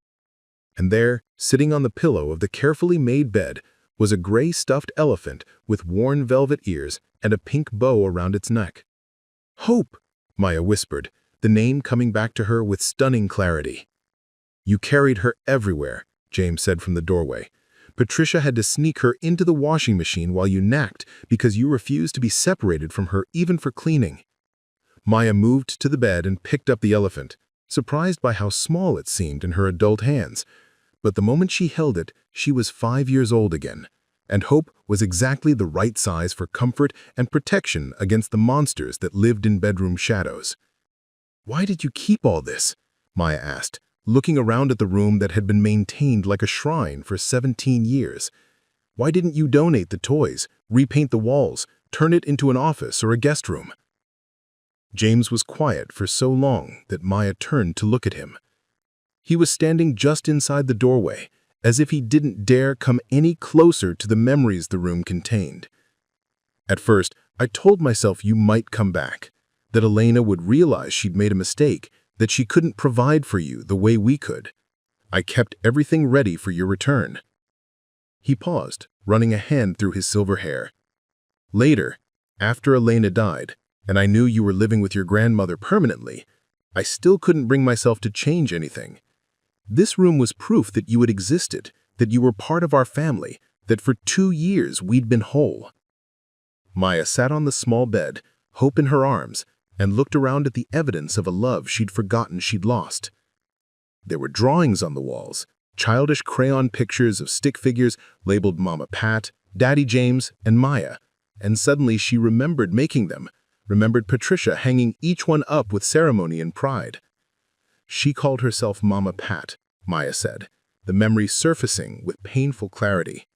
And there, sitting on the pillow of the carefully made bed, was a gray stuffed elephant with worn velvet ears and a pink bow around its neck. "Hope," Maya whispered, the name coming back to her with stunning clarity. "You carried her everywhere," James said from the doorway. "Patricia had to sneak her into the washing machine while you napped because you refused to be separated from her even for cleaning." Maya moved to the bed and picked up the elephant, surprised by how small it seemed in her adult hands. But the moment she held it, she was 5 years old again, and Hope was exactly the right size for comfort and protection against the monsters that lived in bedroom shadows. "Why did you keep all this?" Maya asked, looking around at the room that had been maintained like a shrine for 17 years. "Why didn't you donate the toys, repaint the walls, turn it into an office or a guest room?" James was quiet for so long that Maya turned to look at him. He was standing just inside the doorway, as if he didn't dare come any closer to the memories the room contained. "At first, I told myself you might come back, that Elena would realize she'd made a mistake, that she couldn't provide for you the way we could. I kept everything ready for your return." He paused, running a hand through his silver hair. "Later, after Elena died, and I knew you were living with your grandmother permanently, I still couldn't bring myself to change anything. This room was proof that you had existed, that you were part of our family, that for 2 years we'd been whole." Maya sat on the small bed, Hope in her arms, and looked around at the evidence of a love she'd forgotten she'd lost. There were drawings on the walls, childish crayon pictures of stick figures labeled Mama Pat, Daddy James, and Maya, and suddenly she remembered making them, remembered Patricia hanging each one up with ceremony and pride. She called herself Mama Pat, Maya said, the memory surfacing with painful clarity.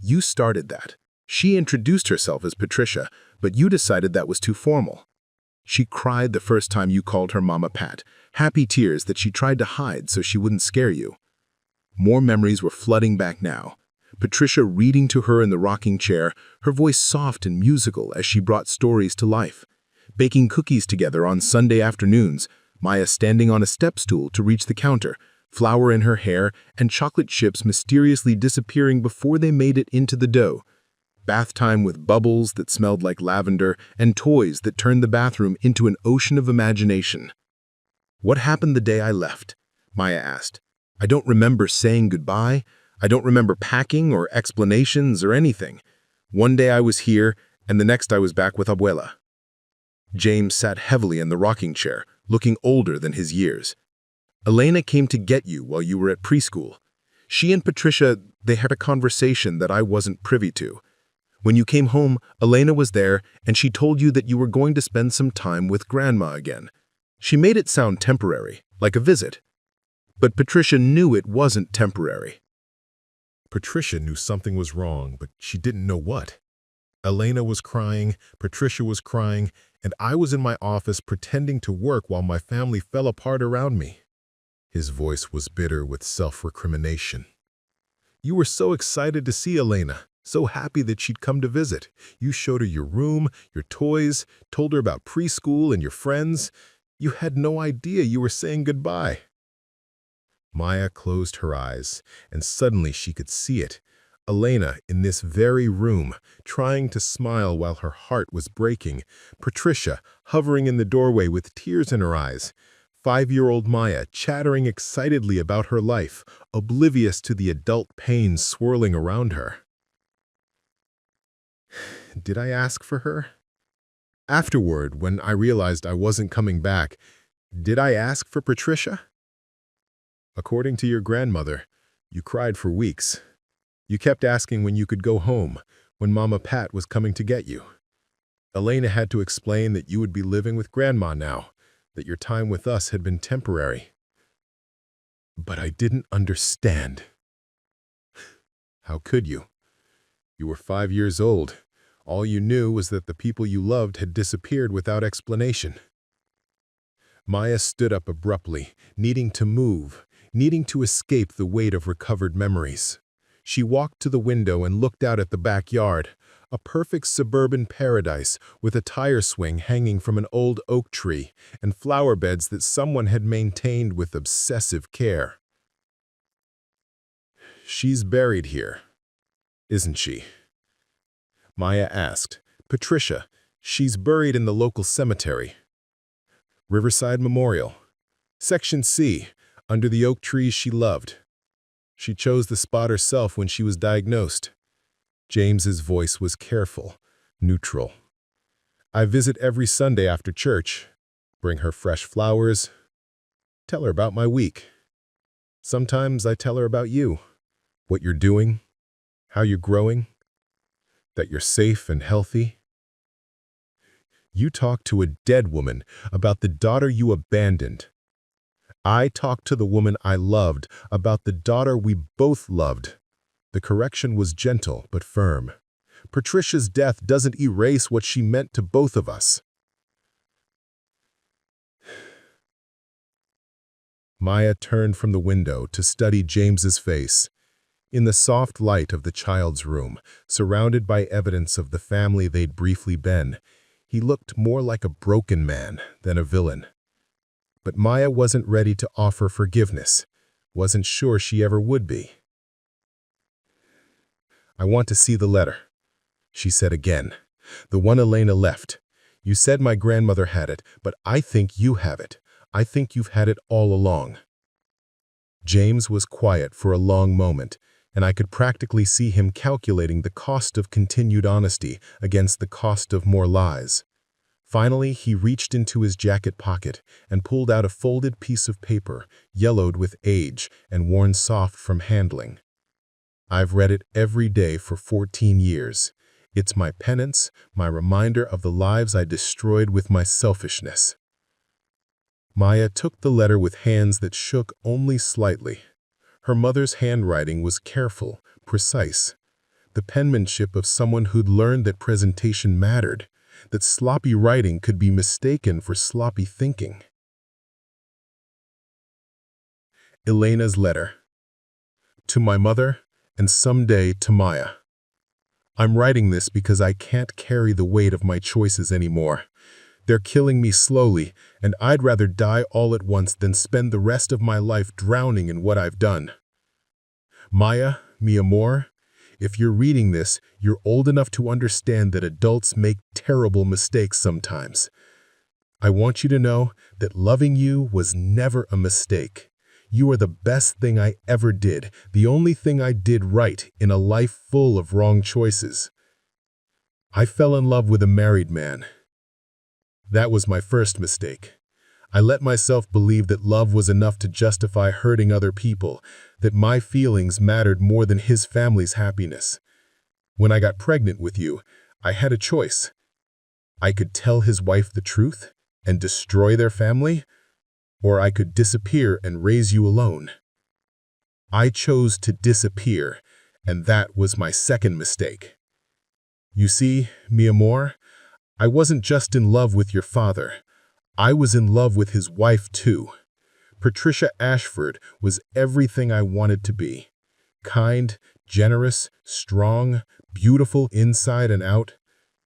You started that. She introduced herself as Patricia, but you decided that was too formal. She cried the first time you called her Mama Pat, happy tears that she tried to hide so she wouldn't scare you. More memories were flooding back now. Patricia reading to her in the rocking chair, her voice soft and musical as she brought stories to life. Baking cookies together on Sunday afternoons, Maya standing on a step stool to reach the counter, flour in her hair and chocolate chips mysteriously disappearing before they made it into the dough. Bath time with bubbles that smelled like lavender and toys that turned the bathroom into an ocean of imagination. What happened the day I left? Maya asked. I don't remember saying goodbye. I don't remember packing or explanations or anything. One day I was here, and the next I was back with Abuela. James sat heavily in the rocking chair, looking older than his years. Elena came to get you while you were at preschool. She and Patricia, they had a conversation that I wasn't privy to. When you came home, Elena was there, and she told you that you were going to spend some time with Grandma again. She made it sound temporary, like a visit. But Patricia knew it wasn't temporary. Patricia knew something was wrong, but she didn't know what. Elena was crying, Patricia was crying, and I was in my office pretending to work while my family fell apart around me. His voice was bitter with self-recrimination. You were so excited to see Elena, so happy that she'd come to visit. You showed her your room, your toys, told her about preschool and your friends. You had no idea you were saying goodbye. Maya closed her eyes, and suddenly she could see it. Elena in this very room, trying to smile while her heart was breaking. Patricia hovering in the doorway with tears in her eyes. 5-year-old Maya chattering excitedly about her life, oblivious to the adult pain swirling around her. Did I ask for her? Afterward, when I realized I wasn't coming back, did I ask for Patricia? According to your grandmother, you cried for weeks. You kept asking when you could go home, when Mama Pat was coming to get you. Elena had to explain that you would be living with Grandma now, that your time with us had been temporary. But I didn't understand. How could you? You were 5 years old. All you knew was that the people you loved had disappeared without explanation. Maya stood up abruptly, needing to move, needing to escape the weight of recovered memories. She walked to the window and looked out at the backyard, a perfect suburban paradise with a tire swing hanging from an old oak tree and flower beds that someone had maintained with obsessive care. She's buried here, isn't she? Maya asked. Patricia, she's buried in the local cemetery. Riverside Memorial. Section C, under the oak trees she loved. She chose the spot herself when she was diagnosed. James's voice was careful, neutral. I visit every Sunday after church, bring her fresh flowers, tell her about my week. Sometimes I tell her about you, what you're doing, how you're growing, that you're safe and healthy. You talk to a dead woman about the daughter you abandoned. I talked to the woman I loved about the daughter we both loved. The correction was gentle but firm. Patricia's death doesn't erase what she meant to both of us. Maya turned from the window to study James's face. In the soft light of the child's room, surrounded by evidence of the family they'd briefly been, he looked more like a broken man than a villain. But Maya wasn't ready to offer forgiveness, wasn't sure she ever would be. I want to see the letter, she said again. The one Elena left. You said my grandmother had it, but I think you have it. I think you've had it all along. James was quiet for a long moment, and I could practically see him calculating the cost of continued honesty against the cost of more lies. Finally, he reached into his jacket pocket and pulled out a folded piece of paper, yellowed with age and worn soft from handling. I've read it every day for 14 years. It's my penance, my reminder of the lives I destroyed with my selfishness." Maya took the letter with hands that shook only slightly. Her mother's handwriting was careful, precise, the penmanship of someone who'd learned that presentation mattered, that sloppy writing could be mistaken for sloppy thinking. Elena's letter. To my mother, and someday to Maya. I'm writing this because I can't carry the weight of my choices anymore. They're killing me slowly, and I'd rather die all at once than spend the rest of my life drowning in what I've done. Maya, mi amor, if you're reading this, you're old enough to understand that adults make terrible mistakes sometimes. I want you to know that loving you was never a mistake. You are the best thing I ever did, the only thing I did right in a life full of wrong choices. I fell in love with a married man. That was my first mistake. I let myself believe that love was enough to justify hurting other people, that my feelings mattered more than his family's happiness. When I got pregnant with you, I had a choice. I could tell his wife the truth and destroy their family, or I could disappear and raise you alone. I chose to disappear, and that was my second mistake. You see, mi amor, I wasn't just in love with your father. I was in love with his wife too. Patricia Ashford was everything I wanted to be. Kind, generous, strong, beautiful inside and out.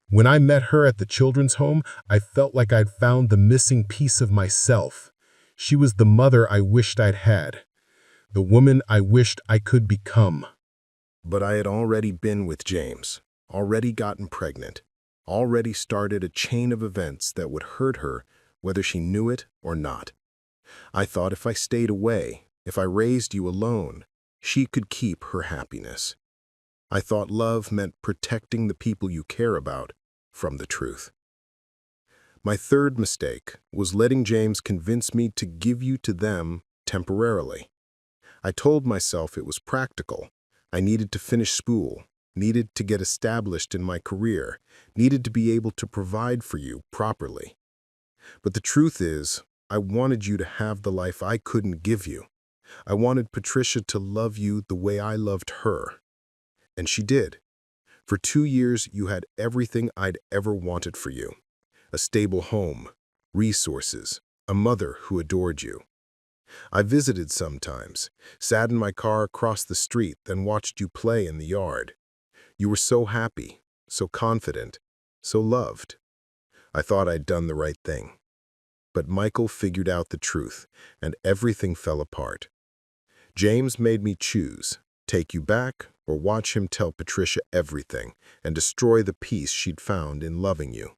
When I met her at the children's home, I felt like I'd found the missing piece of myself. She was the mother I wished I'd had, the woman I wished I could become. But I had already been with James, already gotten pregnant, already started a chain of events that would hurt her whether she knew it or not. I thought if I stayed away, if I raised you alone, she could keep her happiness. I thought love meant protecting the people you care about from the truth. My third mistake was letting James convince me to give you to them temporarily. I told myself it was practical. I needed to finish school, needed to get established in my career, needed to be able to provide for you properly. But the truth is, I wanted you to have the life I couldn't give you. I wanted Patricia to love you the way I loved her. And she did. For 2 years, you had everything I'd ever wanted for you. A stable home, resources, a mother who adored you. I visited sometimes, sat in my car across the street, then watched you play in the yard. You were so happy, so confident, so loved. I thought I'd done the right thing. But Michael figured out the truth, and everything fell apart. James made me choose, take you back or watch him tell Patricia everything and destroy the peace she'd found in loving you.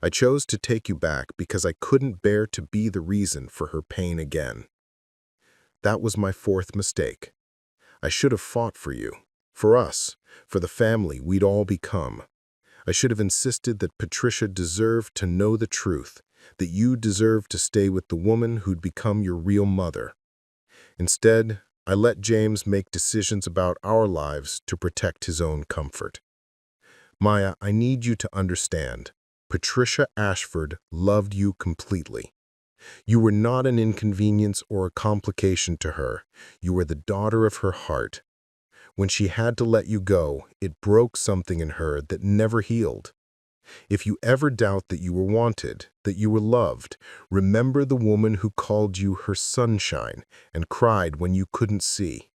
I chose to take you back because I couldn't bear to be the reason for her pain again. That was my fourth mistake. I should have fought for you, for us, for the family we'd all become. I should have insisted that Patricia deserved to know the truth, that you deserved to stay with the woman who'd become your real mother. Instead, I let James make decisions about our lives to protect his own comfort. Maya, I need you to understand, Patricia Ashford loved you completely. You were not an inconvenience or a complication to her. You were the daughter of her heart. When she had to let you go, it broke something in her that never healed. If you ever doubt that you were wanted, that you were loved, remember the woman who called you her sunshine and cried when you couldn't see.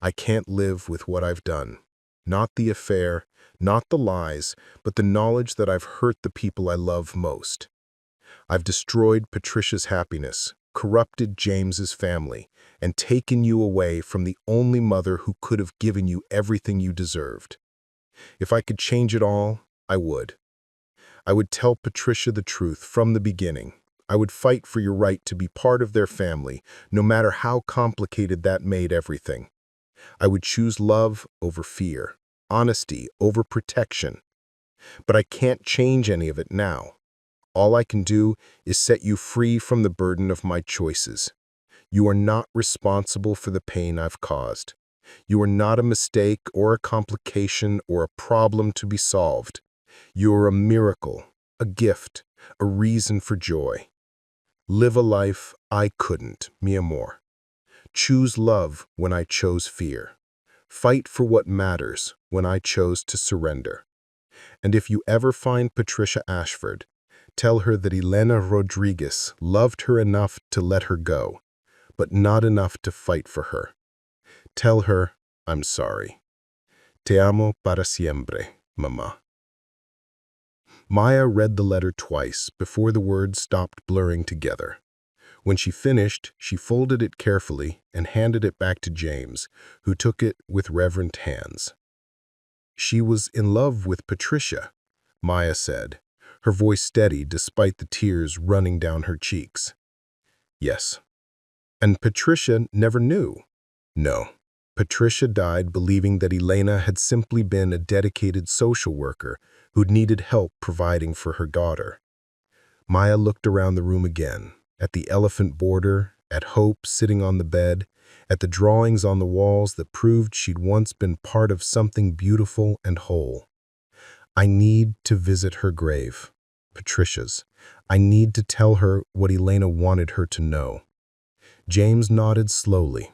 I can't live with what I've done. Not the affair, not the lies, but the knowledge that I've hurt the people I love most. I've destroyed Patricia's happiness, corrupted James's family, and taken you away from the only mother who could have given you everything you deserved. If I could change it all, I would. I would tell Patricia the truth from the beginning. I would fight for your right to be part of their family, no matter how complicated that made everything. I would choose love over fear, honesty over protection. But I can't change any of it now. All I can do is set you free from the burden of my choices. You are not responsible for the pain I've caused. You are not a mistake or a complication or a problem to be solved. You are a miracle, a gift, a reason for joy. Live a life I couldn't, mi amor. Choose love when I chose fear. Fight for what matters when I chose to surrender. And if you ever find Patricia Ashford, tell her that Elena Rodriguez loved her enough to let her go, but not enough to fight for her. Tell her, I'm sorry. Te amo para siempre, mamá. Maya read the letter twice before the words stopped blurring together. When she finished, she folded it carefully and handed it back to James, who took it with reverent hands. She was in love with Patricia, Maya said, her voice steady despite the tears running down her cheeks. Yes. And Patricia never knew. No. Patricia died believing that Elena had simply been a dedicated social worker who'd needed help providing for her daughter. Maya looked around the room again, at the elephant border, at Hope sitting on the bed, at the drawings on the walls that proved she'd once been part of something beautiful and whole. I need to visit her grave, Patricia's. I need to tell her what Elena wanted her to know. James nodded slowly.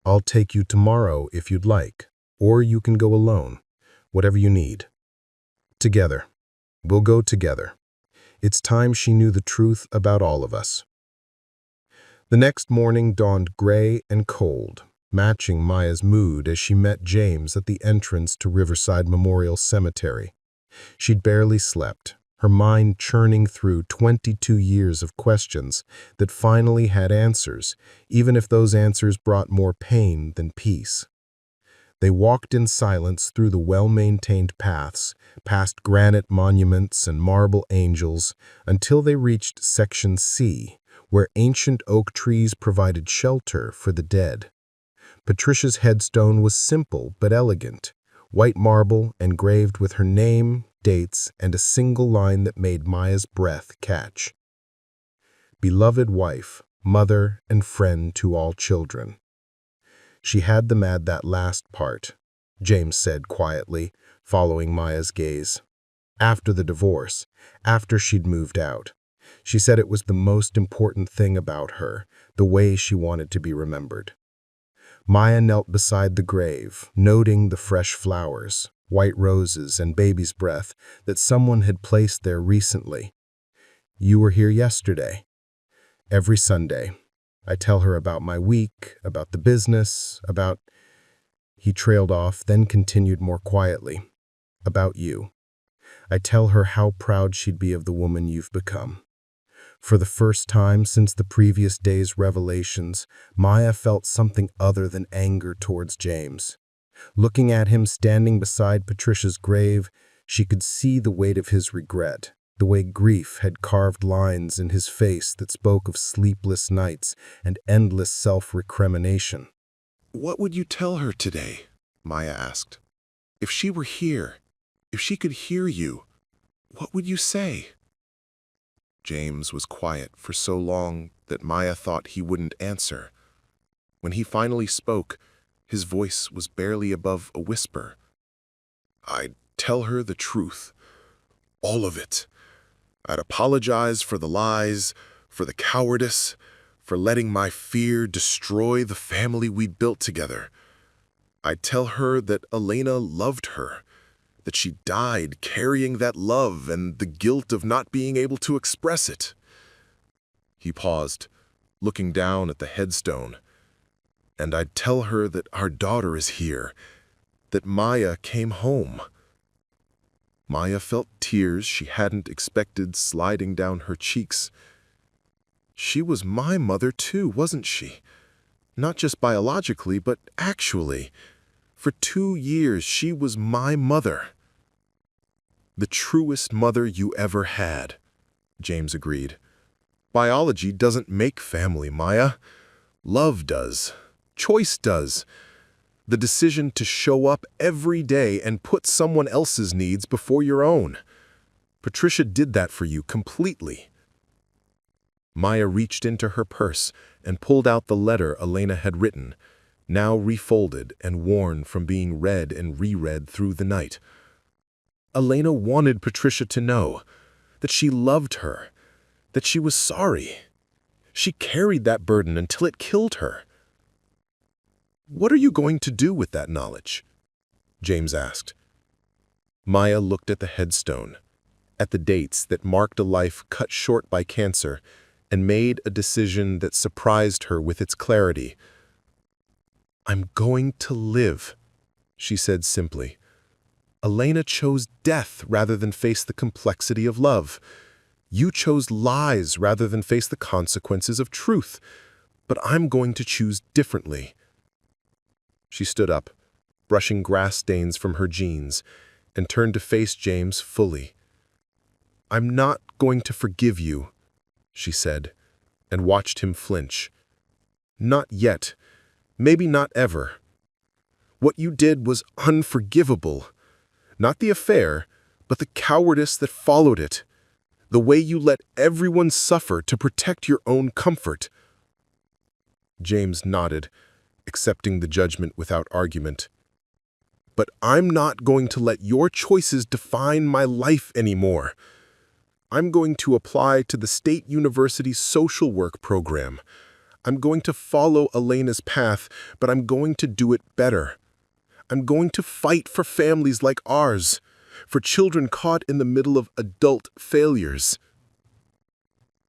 I'll take you tomorrow if you'd like, or you can go alone, whatever you need. Together. We'll go together. It's time she knew the truth about all of us. The next morning dawned gray and cold, matching Maya's mood as she met James at the entrance to Riverside Memorial Cemetery. She'd barely slept, her mind churning through 22 years of questions that finally had answers, even if those answers brought more pain than peace. They walked in silence through the well-maintained paths, past granite monuments and marble angels, until they reached Section C, where ancient oak trees provided shelter for the dead. Patricia's headstone was simple but elegant, white marble engraved with her name, dates, and a single line that made Maya's breath catch. Beloved wife, mother, and friend to all children. She had them add that last part, James said quietly, following Maya's gaze. After the divorce, after she'd moved out. She said it was the most important thing about her, the way she wanted to be remembered. Maya knelt beside the grave, noting the fresh flowers, white roses and baby's breath that someone had placed there recently. You were here yesterday. Every Sunday, I tell her about my week, about the business, about... He trailed off, then continued more quietly. About you. I tell her how proud she'd be of the woman you've become. For the first time since the previous day's revelations, Maya felt something other than anger towards James. Looking at him standing beside Patricia's grave, she could see the weight of his regret, the way grief had carved lines in his face that spoke of sleepless nights and endless self-recrimination. What would you tell her today? Maya asked. If she were here, if she could hear you, what would you say? James was quiet for so long that Maya thought he wouldn't answer. When he finally spoke, his voice was barely above a whisper. I'd tell her the truth. All of it. I'd apologize for the lies, for the cowardice, for letting my fear destroy the family we'd built together. I'd tell her that Elena loved her, that she died carrying that love and the guilt of not being able to express it. He paused, looking down at the headstone. And I'd tell her that our daughter is here, that Maya came home. Maya felt tears she hadn't expected sliding down her cheeks. She was my mother too, wasn't she? Not just biologically, but actually. For 2 years, she was my mother. The truest mother you ever had, James agreed. Biology doesn't make family, Maya. Love does. Choice does. The decision to show up every day and put someone else's needs before your own. Patricia did that for you completely. Maya reached into her purse and pulled out the letter Elena had written, now refolded and worn from being read and reread through the night. Elena wanted Patricia to know that she loved her, that she was sorry. She carried that burden until it killed her. "What are you going to do with that knowledge?" James asked. Maya looked at the headstone, at the dates that marked a life cut short by cancer, and made a decision that surprised her with its clarity. "I'm going to live," she said simply. Elena chose death rather than face the complexity of love. You chose lies rather than face the consequences of truth. But I'm going to choose differently. She stood up, brushing grass stains from her jeans, and turned to face James fully. "I'm not going to forgive you," she said, and watched him flinch. "Not yet. Maybe not ever. What you did was unforgivable. Not the affair, but the cowardice that followed it. The way you let everyone suffer to protect your own comfort." James nodded, accepting the judgment without argument. "But I'm not going to let your choices define my life anymore. I'm going to apply to the State University social work program. I'm going to follow Elena's path, but I'm going to do it better. I'm going to fight for families like ours, for children caught in the middle of adult failures."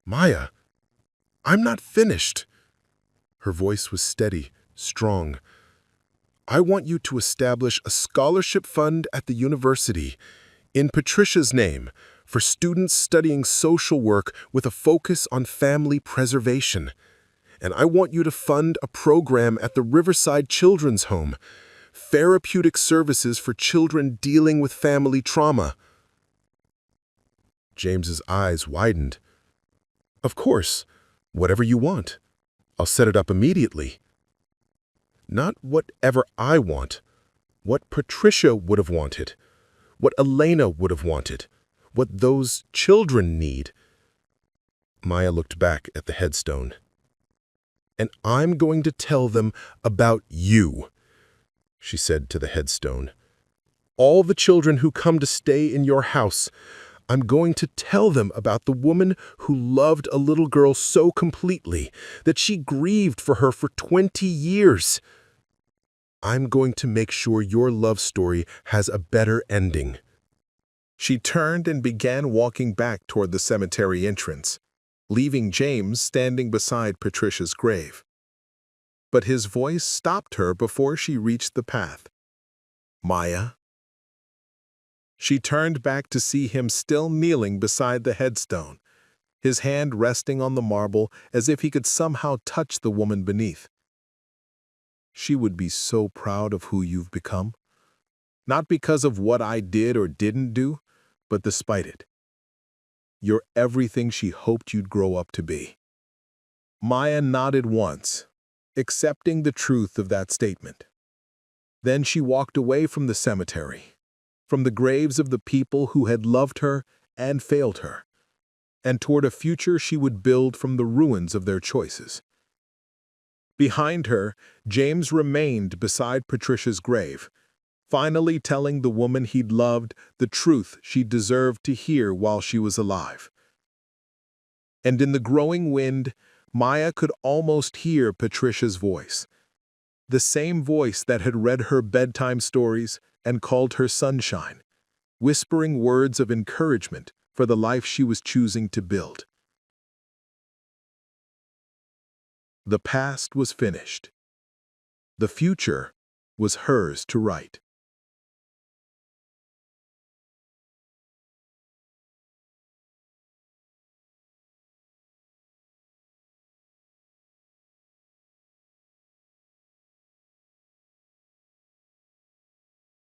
"Maya, I'm not finished." Her voice was steady, strong. "I want you to establish a scholarship fund at the university, in Patricia's name, for students studying social work with a focus on family preservation. And I want you to fund a program at the Riverside Children's Home, therapeutic services for children dealing with family trauma." James's eyes widened. "Of course, whatever you want. I'll set it up immediately." "Not whatever I want. What Patricia would have wanted. What Elena would have wanted. What those children need." Maya looked back at the headstone. "And I'm going to tell them about you," she said to the headstone. "All the children who come to stay in your house, I'm going to tell them about the woman who loved a little girl so completely that she grieved for her for 20 years. I'm going to make sure your love story has a better ending." She turned and began walking back toward the cemetery entrance, leaving James standing beside Patricia's grave. But his voice stopped her before she reached the path. "Maya?" She turned back to see him still kneeling beside the headstone, his hand resting on the marble as if he could somehow touch the woman beneath. "She would be so proud of who you've become. Not because of what I did or didn't do, but despite it. You're everything she hoped you'd grow up to be." Maya nodded once, accepting the truth of that statement. Then she walked away from the cemetery, from the graves of the people who had loved her and failed her, and toward a future she would build from the ruins of their choices. Behind her, James remained beside Patricia's grave, finally telling the woman he'd loved the truth she deserved to hear while she was alive. And in the growing wind, Maya could almost hear Patricia's voice, the same voice that had read her bedtime stories and called her sunshine, whispering words of encouragement for the life she was choosing to build. The past was finished. The future was hers to write.